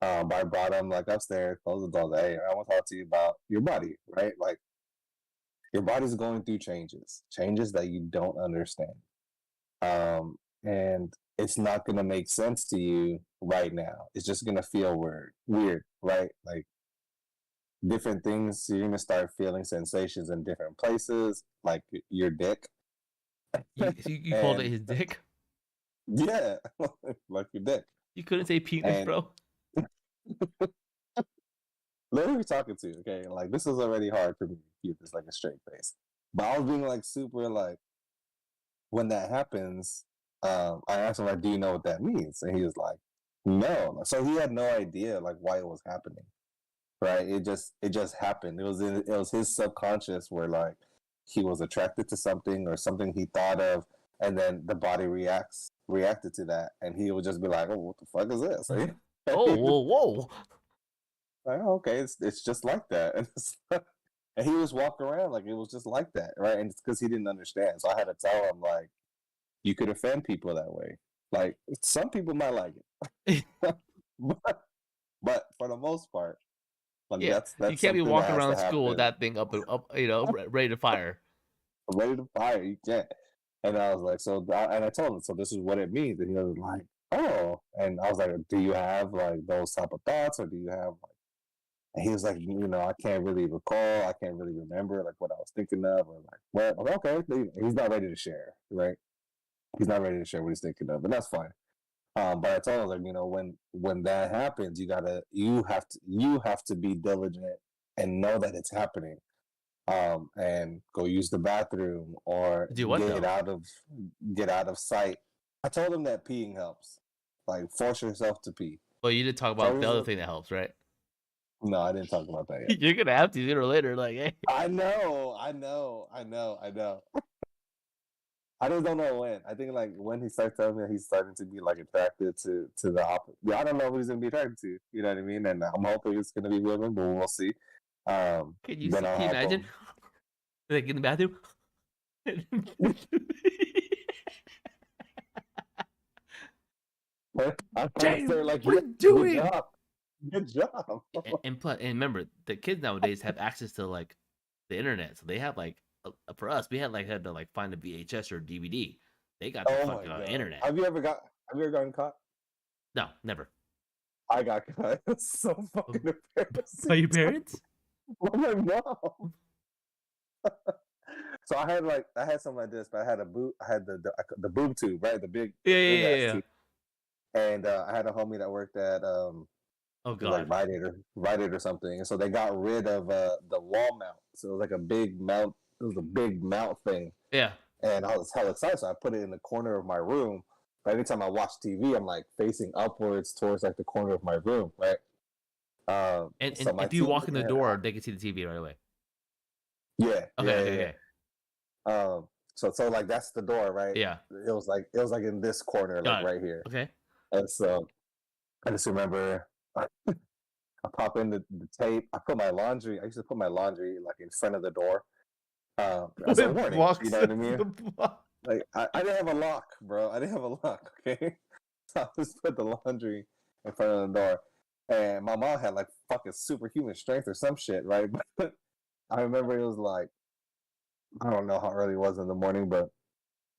had. But I brought him like upstairs, closed the door. Like, hey, I want to talk to you about your body, right? Like, your body's going through changes that you don't understand. And it's not gonna make sense to you right now. It's just gonna feel weird, right? Like different things. You're gonna start feeling sensations in different places, like your dick, You called it and his dick? yeah, like your dick. You couldn't say penis, And bro. literally talking to you, okay, like this is already hard for me to keep this like a straight face. But I was being like super like when that happens, I asked him like, "Do you know what that means?" And he was like, "No." So he had no idea like why it was happening. Right? It just happened. It was his subconscious where like he was attracted to something or something he thought of, and then the body reacted to that, and he would just be like, "Oh, what the fuck is this?" Oh, whoa, whoa. Like, oh, okay, it's just like that, and he was walking around like it was just like that, right? And it's because he didn't understand. So I had to tell him like, you could offend people that way. Like some people might like it, but for the most part, like Yeah, you that's can't be something that walking has around to the school with happen. that thing up, ready to fire. Ready to fire. You can't. And I was like, and I told him, so this is what it means. And he was like, oh. And I was like, do you have like those type of thoughts, or do you have like? And he was like, I can't really recall. I can't really remember like what I was thinking of, or like, well, okay. He's not ready to share, right? He's not ready to share what he's thinking of, and that's fine. But I told him like, when that happens, you have to be diligent and know that it's happening. and go use the bathroom or Do what get though? out of get out of sight. I told him that peeing helps. Like force yourself to pee. Well, you did talk Tell about the other yourself. thing that helps, right? No, I didn't talk about that yet. You're gonna have to sooner or later. Like, hey, I know, I know, I know, I know. I just don't know when. I think like when he starts telling me that he's starting to be like attracted to the opposite. Yeah, I don't know who he's gonna be attracted to. You know what I mean? And I'm hoping it's gonna be women, but we'll see. Then I'll can you help imagine? him. Like in the bathroom. I'm Jay, there like, what are yeah, you good doing? job, good job. And remember, the kids nowadays have access to like the internet, so they have like for us, we had to like find a VHS or DVD. They got the Oh my fucking god, internet. have you ever gotten caught? No, never. I got caught. It's so fucking By embarrassing. your parents? Oh my mom. So I had something like this, but I had a boot. I had the boob tube, right? The Yeah, yeah, big yeah, ass yeah. tube. And I had a homie that worked at Oh it was like God. Rite Aid or something, and so they got rid of the wall mount. So it was like a big mount. It was a big mount thing, Yeah. and I was hell excited. So I put it in the corner of my room. But anytime I watch TV, I'm like facing upwards towards like the corner of my room, right? So And my if you TV, walk in the door, they can see the TV right away. yeah, Okay, yeah, okay, yeah, okay. yeah. So like that's the door, right? Yeah. It was like in this corner, like Got it. right here. Okay. And so I just remember I pop in the tape. I put my laundry. I used to put my laundry like in front of the door as a With warning. You blocks know what I mean? the block. Like I didn't have a lock, bro. I didn't have a lock. Okay, so I just put the laundry in front of the door, and my mom had like fucking superhuman strength or some shit, right? But I remember it was like I don't know how early it was in the morning, but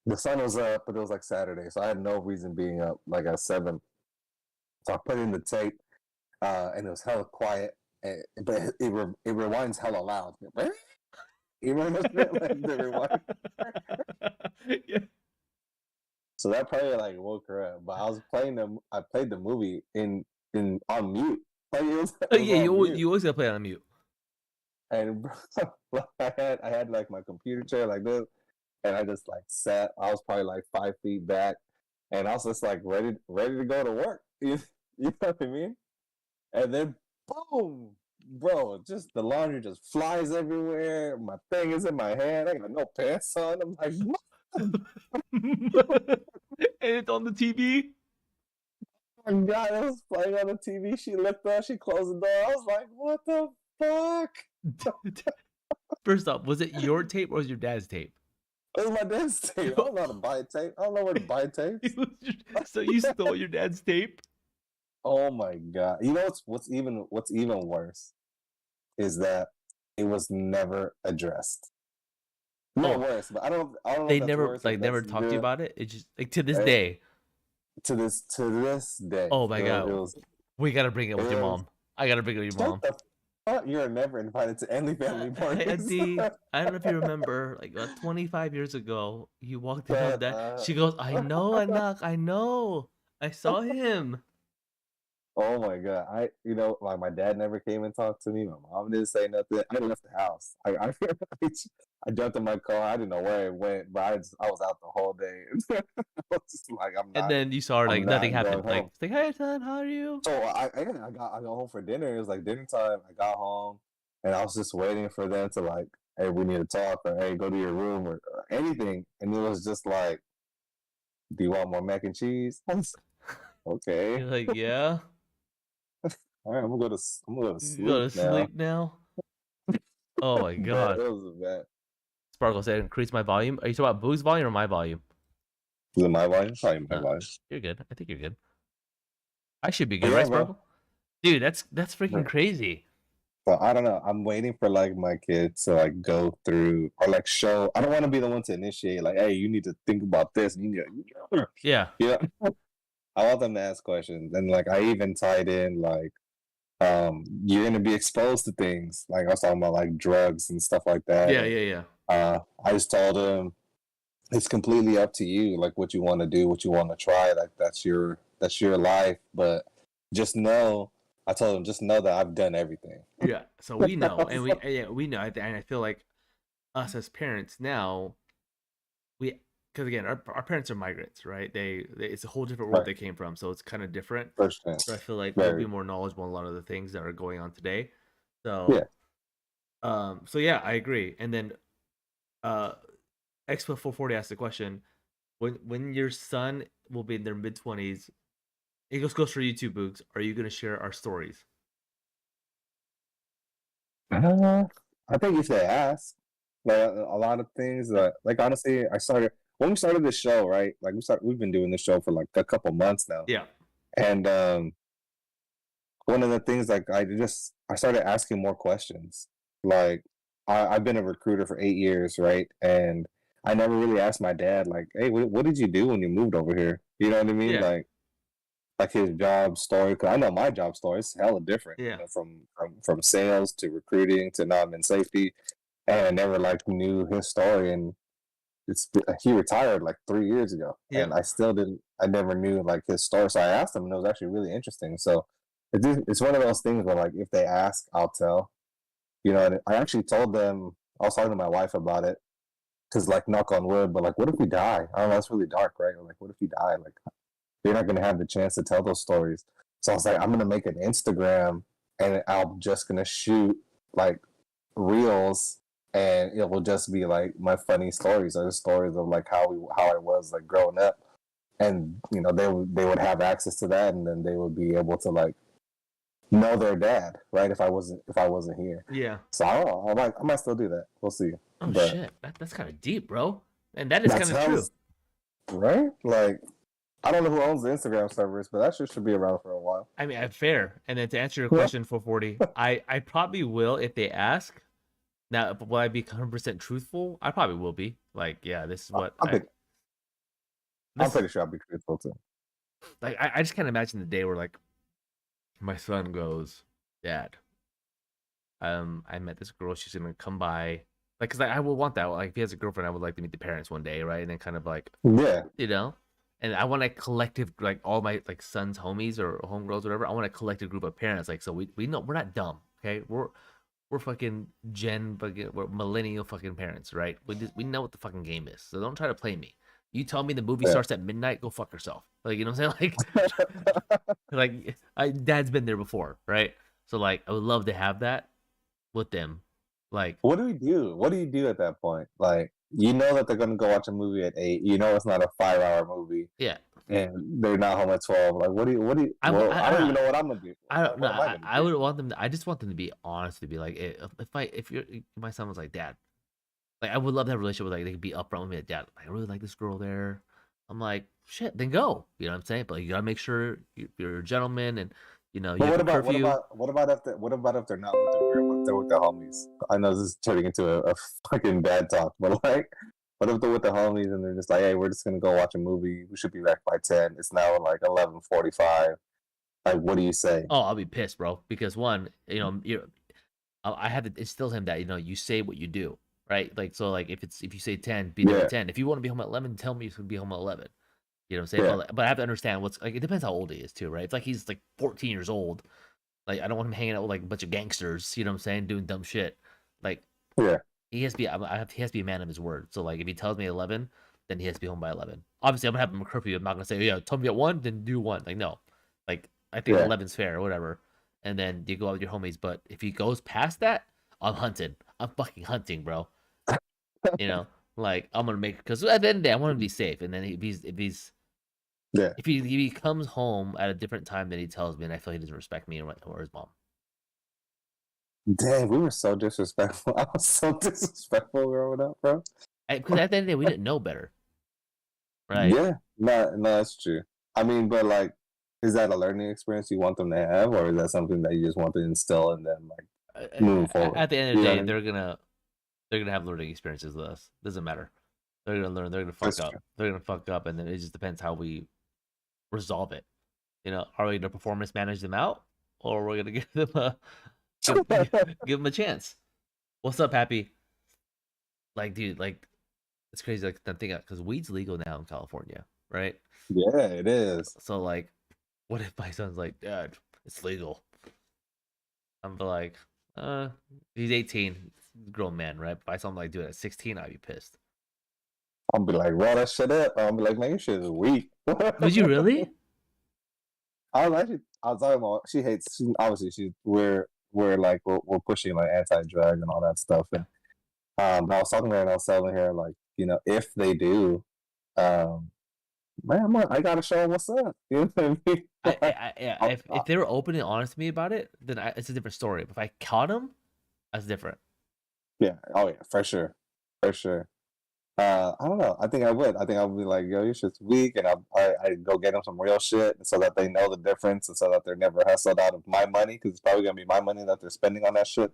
the sun was up, but it was like Saturday, so I had no reason being up like at 7. So I put in the tape, and it was hella quiet, but it rewinds hella loud. You remember that? Like the rewind? Yeah. So that probably like woke her up. But I played the movie in on mute. Like Oh it was yeah, on mute. you always gotta play it on mute. And bro, I had like my computer chair like this, and I just like sat. I was probably like 5 feet back, and I was just like ready to go to work. You know what I mean? And then boom, bro, just the laundry just flies everywhere. My thing is in my hand. I got no pants on. I'm like, And it's on the TV. oh my god, it was playing on the TV. She looked up, she closed the door. I was like, what the fuck? First off, was it your tape or was it your dad's tape? It was my dad's tape. I don't know how to buy tape. I don't know where to buy tapes. So you stole your dad's tape? Oh my god. You know what's even worse is that it was never addressed. Not Oh, worse, but I don't know if they that's never worse or like if never that's talked to you good. about it. It just like to this Uh, day. to this day, Oh my god, we gotta bring it it with your was mom. I gotta bring it with your shut mom. the fuck. You're never invited to any family parties. Auntie, I don't know if you remember, like about 25 years ago, you walked in on Shut that. She goes, I know, Anak, I know. I saw him. Oh my god! Like my dad never came and talked to me. My mom didn't say nothing. I left the house. I jumped in my car. I didn't know where it went, but I was out the whole day. I was just like, And then you saw her, I'm like nothing not going happened. Like, home. it's like, hey son, how are you? So I got home for dinner. It was like dinner time. I got home, and I was just waiting for them to like, hey, we need to talk, or hey, go to your room, or anything. And it was just like, do you want more mac and cheese? Okay. You're like, yeah. All right, I'm gonna go to You go sleep to now. sleep now. Oh my Bad. god. It was bad. Sparkle said, increase my volume. Are you talking about Boo's volume or my volume? Is it my volume? Probably my Uh, volume. you're good. I think you're good. I should be But good, yeah, right, bro. Sparkle? Dude, that's freaking Bro. crazy. So I don't know. I'm waiting for like my kids to like go through or like show. I don't want to be the one to initiate. Like, hey, you need to think about this. And you need to, Yeah. yeah. I want them to ask questions, and like I even tied in like, you're gonna be exposed to things. Like I was talking about like drugs and stuff like that. Yeah, And yeah, yeah. I just told them it's completely up to you. Like what you want to do, what you want to try. Like that's your life. But just know, I told them just know that I've done everything. Yeah. So we know, and we know, and I feel like us as parents now, we because again our parents are migrants, right? It's a whole different world Right. they came from, so it's kind of different. First chance. So I feel like they'll Very. be more knowledgeable on a lot of the things that are going on today. Yeah. So so yeah, I agree. And then uh Expo 440 asked the question, when your son will be in their mid 20s, it goes for you too, Boogs. Are you gonna share our stories? Uh, I think if they ask, like a lot of things that, like honestly, I started when we started this show, right? Like we've been doing this show for like a couple months now, Yeah. and one of the things like I started asking more questions. Like I've been a recruiter for 8 years, right? And I never really asked my dad, like, hey, what did you do when you moved over here? You know what I mean? Yeah. Like his job story. Cause I know my job story is hella different. You Yeah. know, from sales to recruiting to now I'm in safety, and I never like knew his story. And he retired like 3 years ago, Yeah. and I still didn't. I never knew like his story, so I asked him, and it was actually really interesting. So it's one of those things where like if they ask, I'll tell. You know, and I actually told them. I was talking to my wife about it because like knock on wood, but like what if we die? I don't know. That's really dark, right? Like what if you die? Like you're not gonna have the chance to tell those stories. So I was like, I'm gonna make an Instagram, and I'm just gonna shoot like reels, and it will just be like my funny stories or the stories of like how I was like growing up, and you know they would have access to that, and then they would be able to like know their dad, right? If I wasn't here, Yeah. so I might still do that. We'll see, Oh but shit, that's kind of deep, bro. And that is that's kind of true. hell's right. Like I don't know who owns the Instagram servers, but that shit should be around for a while. I mean, fair. And then to answer your Yeah, question, 440, I probably will if they ask. Now, will I be 100% truthful? I probably will be. Like, yeah, this is what I think I'm this is pretty sure I'll be truthful too. like. I just can't imagine the day where like my son goes, Dad, I met this girl. She's gonna come by. Like, cause I would want that. Like, if he has a girlfriend, I would like to meet the parents one day, right? And then kind of like, Yeah, you know, and I want a collective, like all my like sons, homies or homegirls, whatever. I want a collective group of parents. Like, so we know we're not dumb, okay? We're fucking we're millennial fucking parents, right? We know what the fucking game is. So don't try to play me. You tell me the movie yeah. starts at midnight, go fuck yourself. Like, you know what I'm saying? Like dad's been there before, right? So like I would love to have that with them. Like, What do we do? What do you do at that point? Like, you know that they're gonna go watch a movie at 8. You know it's not a 5 hour movie, yeah. and they're not home at 12. Like, what do you? What do you? Well, I I don't don't even know what I'm gonna do. I don't Like, know. what am I gonna I do? would want them. I just want them to be honest. To be like, if you're my son was like, Dad, like I would love to have a relationship with like they could be upfront with me. Like, Dad, I really like this girl there. I'm like, shit, then go. You know what I'm saying? But you gotta make sure you're a gentleman and you know you But have a curfew. what about if they're not with the group? What if they're with the homies? I know this is turning into a fucking bad talk, but like, what if they're with the homies and they're just like, hey, we're just gonna go watch a movie. We should be back by 10. It's now like 11:45. Like, what do you say? Oh, I'll be pissed, bro. Because one, I have to instill him that you say what you do, right? Like so, like if you say 10, be there at Yeah, 10. If you want to be home at 11, tell me you should be home at 11. You know what I'm saying? yeah, But I have to understand what's like. It depends how old he is too, right? It's like he's like 14 years old. Like I don't want him hanging out with like a bunch of gangsters. You know what I'm saying? Doing dumb shit. Like yeah, he has to be. He has to be a man of his word. So like if he tells me 11, then he has to be home by 11. Obviously, I'm gonna have him a curfew. I'm not gonna say yeah, tell me at 1, then do 1. Like no, like I think yeah. 11's fair or whatever. And then you go out with your homies. But if he goes past that, I'm hunted. I'm fucking hunting, bro. You know, like I'm gonna make because at the end of the day, I want him to be safe. And then Yeah. if he comes home at a different time than he tells me, and I feel he doesn't respect me or his mom. Dang, we were so disrespectful. I was so disrespectful growing up, bro. Because at the end of the day, we didn't know better, right? Yeah, no, that's true. I mean, but like, is that a learning experience you want them to have, or is that something that you just want to instill in them, like moving forward? At the end of You the know what day, I mean? they're gonna have learning experiences with us. Doesn't matter. They're gonna learn. They're gonna fuck That's up. true. They're gonna fuck up, and then it just depends how we resolve it. Are we gonna performance manage them out, or we're gonna give them a give them a chance? What's up, Happy? Like, dude, like it's crazy. Like, I'm thinking because weed's legal now in California, right? Yeah, it is. So like, what if my son's like, Dad, it's legal? I'm like, Uh, he's 18, grown man, right? If I saw him like do it at 16, I'd be pissed. I'll be like, roll that shit up. I'll be like, man, your shit is weak. Would you really? I was talking about she hates. Obviously, we're like we're pushing like anti-drug and all that stuff. Yeah. And but I was talking to her and I was telling her like, if they do, um, man, I gotta show them what's up. You know what I mean? Yeah. I, If they were open and honest to me about it, then it's a different story. But if I caught him, that's different. yeah. Oh yeah, for sure, for sure. I don't know. I think I would. I think I would be like, yo, your shit's weak, and I go get them some real shit, so that they know the difference, and so that they're never hustled out of my money, because it's probably gonna be my money that they're spending on that shit.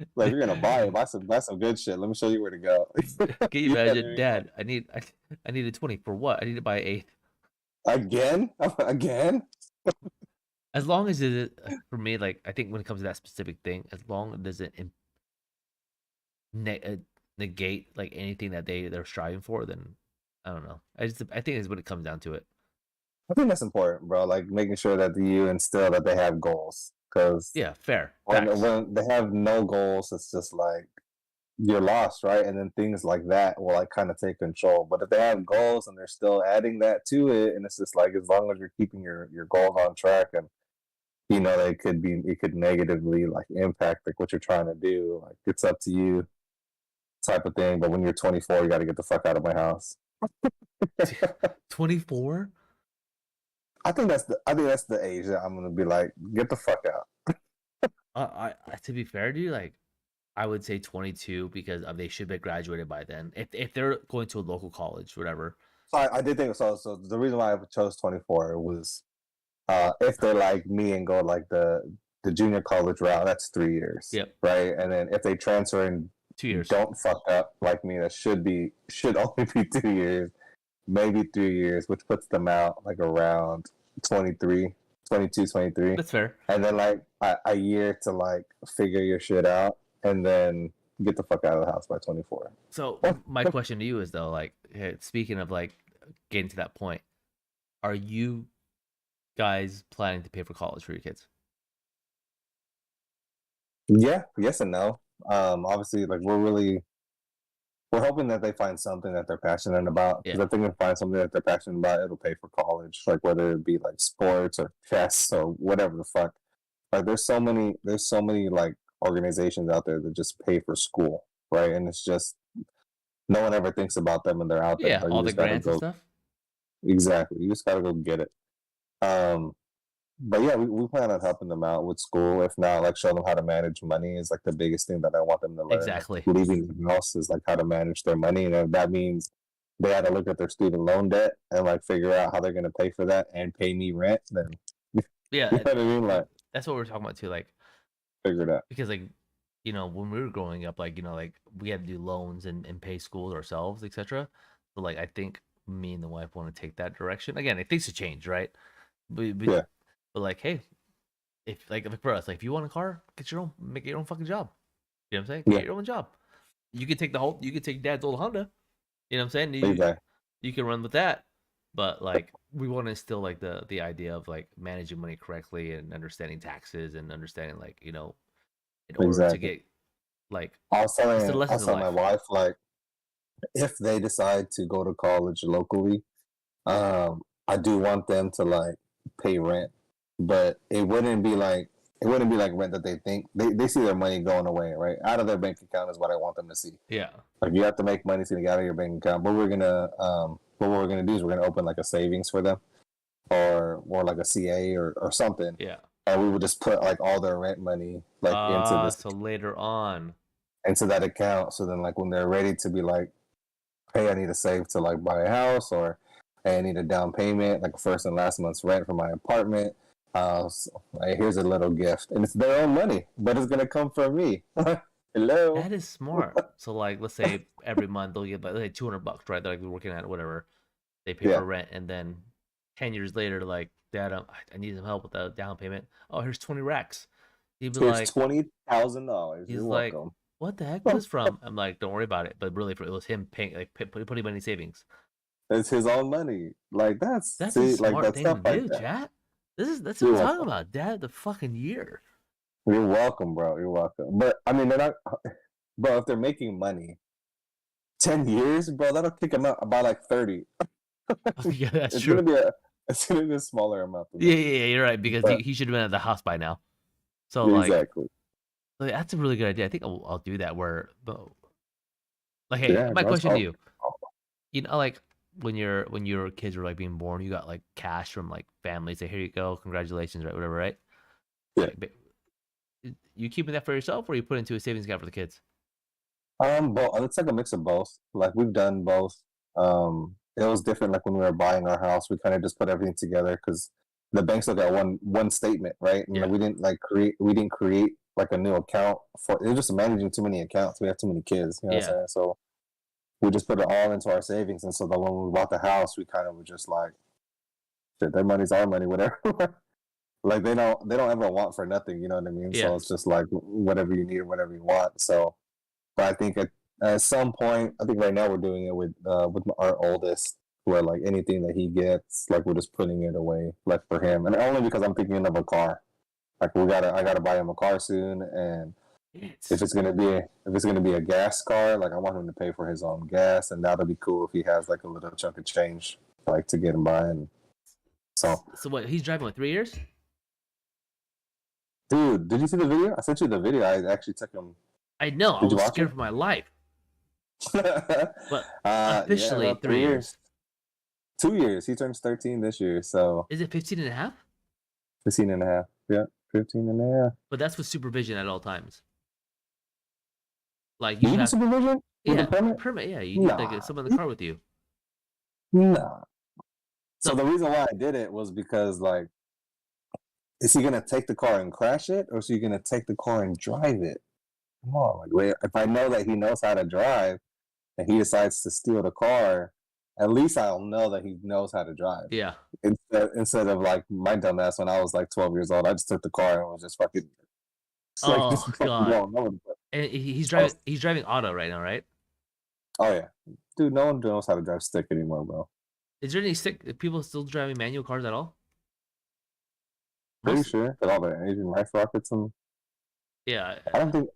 It's like you're gonna buy some good shit. Let me show you where to go. Can you You know what I imagine, mean? Like, Dad? I need a 20 for what? I need to buy eight. again, again. As long as it for me, like I think when it comes to that specific thing, as long as it doesn't ne- uh, negate like anything that they're striving for, then I don't know. I think it's when it comes down to it. I think that's important, bro. Like making sure that you instill that they have goals, because Yeah, fair facts. when they have no goals, it's just like you're lost, right? And then things like that will like kind of take control. But if they have goals and they're still adding that to it, and it's just like as long as you're keeping your goals on track, and it could negatively like impact like what you're trying to do. Like it's up to you, type of thing. But when you're 24, you got to get the fuck out of my house. 24. I think that's the age that I'm gonna be like, get the fuck out. To be fair to you, like I would say 22 because they should be graduated by then. If they're going to a local college, whatever. So I did think so. So the reason why I chose 24 was if they're like me and go like the junior college route, that's 3 years, Yep, right? And then if they transfer and 2 years. don't fuck up like me, that should only be 2 years, maybe 3 years, which puts them out like around 23, 22, 23, That's fair. and then like a year to like figure your shit out, and then get the fuck out of the house by 24. So my question to you is though, like, speaking of like getting to that point, are you guys planning to pay for college for your kids? Yeah, yes and no. Obviously, like we're hoping that they find something that they're passionate about. Yeah. Because I think if they find something that they're passionate about, it'll pay for college. Like whether it be like sports or chess or whatever the fuck. Like there's so many like organizations out there that just pay for school, right? And it's just no one ever thinks about them and they're out there. Yeah, Like you all the just gotta grants and go. stuff. Exactly. You just gotta go get it. Um, but yeah, we plan on helping them out with school. If not, like show them how to manage money is like the biggest thing that I want them to learn. Like Exactly. leaving the house is like how to manage their money, and if that means they had to look at their student loan debt and like figure out how they're gonna pay for that and pay me rent, then you Yeah, know what I mean? Like that's what we're talking about too. Like, figure it out. because like, when we were growing up, like, like we had to do loans and pay schools ourselves, etc. So like, I think me and the wife want to take that direction. Again, things to change, right? Yeah, But like, hey, if like for us, like if you want a car, make your own fucking job. You know what I'm saying? yeah, Get your own job. You could take dad's old Honda. You know what I'm saying? exactly, You can run with that. But like we want to instill like the idea of like managing money correctly and understanding taxes and understanding like, in order to exactly. get like it's the I lessons was of telling my life. wife like if they decide to go to college locally, I do want them to like pay rent, but it wouldn't be like rent that they think they see their money going away right out of their bank account is what I want them to see. Yeah. Like you have to make money to get out of your bank account, but what we're gonna do is we're gonna open like a savings for them or like a CA or something, Yeah. and we would just put like all their rent money like into this So later on. into that account. So then like when they're ready to be like, hey, I need to save to like buy a house, or hey, I need a down payment, like first and last month's rent for my apartment. So, hey, here's a little gift, and it's their own money, but it's gonna come from me. Hello. That is smart. So like let's say every month they'll get like let's say $200, right? They're like working at whatever. They pay Yeah. for rent and then 10 years later, like, Dad, I need some help with the down payment. Oh, here's 20 racks. He'd be Here's like, $20,000. he's You're like, welcome. what the heck was this from? I'm like, don't worry about it. But really, it was him paying, like, putting money in savings. It's his own money. Like That's a see, like smart that thing stuff to like do, that. chat. That's what You're I'm talking welcome. about, Dad. The fucking year. You're welcome, bro. You're welcome. But I mean, they're not, bro. If they're making money, 10 years, bro, that'll kick them out by like 30. Yeah, that's It's true. gonna be a, it's gonna be a smaller amount than Yeah, that. yeah, yeah, you're right because But he should have been at the house by now. So exactly. like, that's a really good idea. I think I'll do that. Where like, hey, Yeah, my bro. It's question to all, you, like when your kids were like being born, you got like cash from like family. Say, here you go, congratulations, right, whatever, right? yeah. Like, you keeping that for yourself, or you put into a savings account for the kids? But it's like a mix of both. Like we've done both. It was different. Like when we were buying our house, we kind of just put everything together because the banks look at one statement, right? And Yeah, we didn't create like a new account for. It was just managing too many accounts. We have too many kids. You know what yeah. I'm saying? So we just put it all into our savings. And so then when we bought the house, we kind of were just like, shit, their money's our money, whatever. Like they don't ever want for nothing. You know what I mean? Yeah. So it's just like whatever you need, whatever you want. So. But I think at some point, I think right now we're doing it with our oldest, where like anything that he gets, like we're just putting it away, like for him, and only because I'm thinking of a car. Like I gotta buy him a car soon, and It's if it's gonna be a gas car, like I want him to pay for his own gas, and that'll be cool if he has like a little chunk of change, like to get him by. And so, so what? He's driving what, 3 years? dude, did you see the video? I sent you the video. I actually took him. I know. I Did you was watch it? scared for my life, but Yeah, officially about 3 years. 2 years. He turns 13 this year, so Is it 15 and a half? 15 and a half. Yeah, 15 and a half. But that's with supervision at all times. Like Do you you need have, supervision with a yeah, permit? permit. Yeah, you need like Nah, someone in the car with you. nah. So So the reason why I did it was because, like, is he gonna take the car and crash it, or is he gonna take the car and drive it? Come on, like, wait, if I know that he knows how to drive and he decides to steal the car, at least I'll know that he knows how to drive. yeah. Instead of like my dumbass when I was like 12 years old, I just took the car and was just fucking, it's like just Oh fucking God. going over. And he's So, driving. He's driving auto right now, right? oh yeah, dude, no one knows how to drive stick anymore, bro. Is there any sick people still driving manual cars at all? Pretty Most, sure that all the Asian rice rockets and yeah, I don't think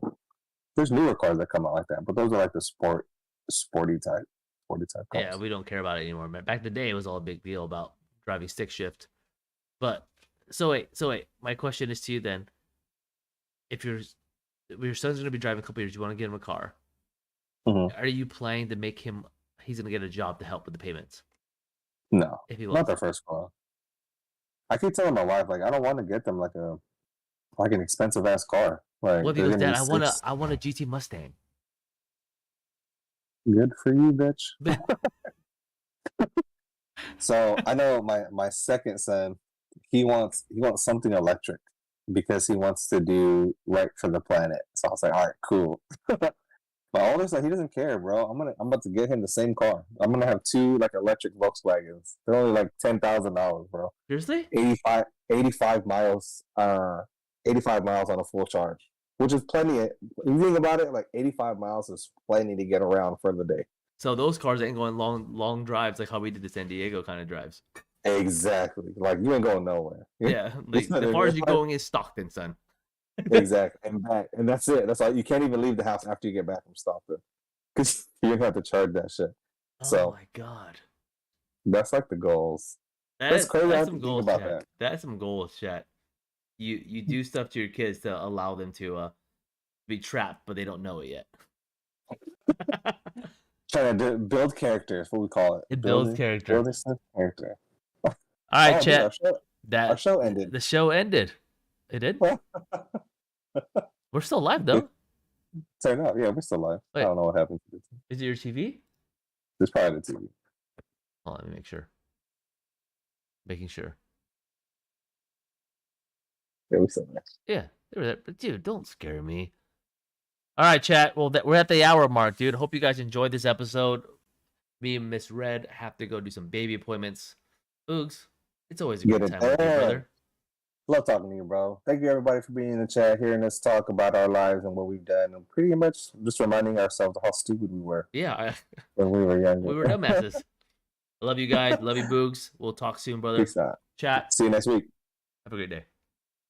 there's newer cars that come out like that, but those are like the sporty type yeah. cars. We don't care about it anymore. Man. Back in the day, it was all a big deal about driving stick shift. But so wait. My question is to you then: if your son's gonna be driving a couple years, you want to get him a car. Mm-hmm. Are you planning to make him? He's gonna get a job to help with the payments No, if he not wants their to. first car. I keep telling my wife like I don't want to get them like an expensive ass car. What Like if he they're goes, gonna Dad? be six. I want a GT Mustang. Good for you, bitch. But So I know my second son, he wants something electric because he wants to do right for the planet. So I was like, all right, cool. My oldest son, he doesn't care, bro. I'm about to get him the same car. I'm gonna have two like electric Volkswagens. They're only like $10,000, bro. seriously? 85, 85 miles, 85 miles on a full charge, which is plenty. If you think about it, like 85 miles is plenty to get around for the day. So those cars ain't going long drives like how we did the San Diego kind of drives. Exactly. Like you ain't going nowhere. Yeah, It's like not the even, farthest it's you're like, going is Stockton, son. exactly. And back. And that's it. That's all. You can't even leave the house after you get back from Stockton because you're gonna have to charge that shit. Oh So my God. that's like the goals. That's crazy. I That's have some to think goals, about chat. that. That's some goals, chat. You do stuff to your kids to allow them to be trapped, but they don't know it yet. Trying to build character is what we call it. It builds character. Building some character. All right, Oh, dude, chat. our That show ended. the show ended. It did. We're still live It though. turned out, yeah, we're still live. I Wait, don't know what happened to it. is it your TV? It's probably the TV. Oh, let me make sure. Making sure. Yeah, we still there. Yeah, they were there. But dude, don't scare me. All right, chat. Well, we're at the hour mark, dude. Hope you guys enjoyed this episode. Me and Miss Red have to go do some baby appointments. Oogs, it's always a Get great it time with you, done. brother. Love talking to you, bro. Thank you, everybody, for being in the chat, hearing us talk about our lives and what we've done, and pretty much just reminding ourselves how stupid we were Yeah, when we were younger. we were dumbasses. I love you guys. Love you, Boogs. We'll talk soon, brother. Peace out. Chat. See you next week. Have a great day.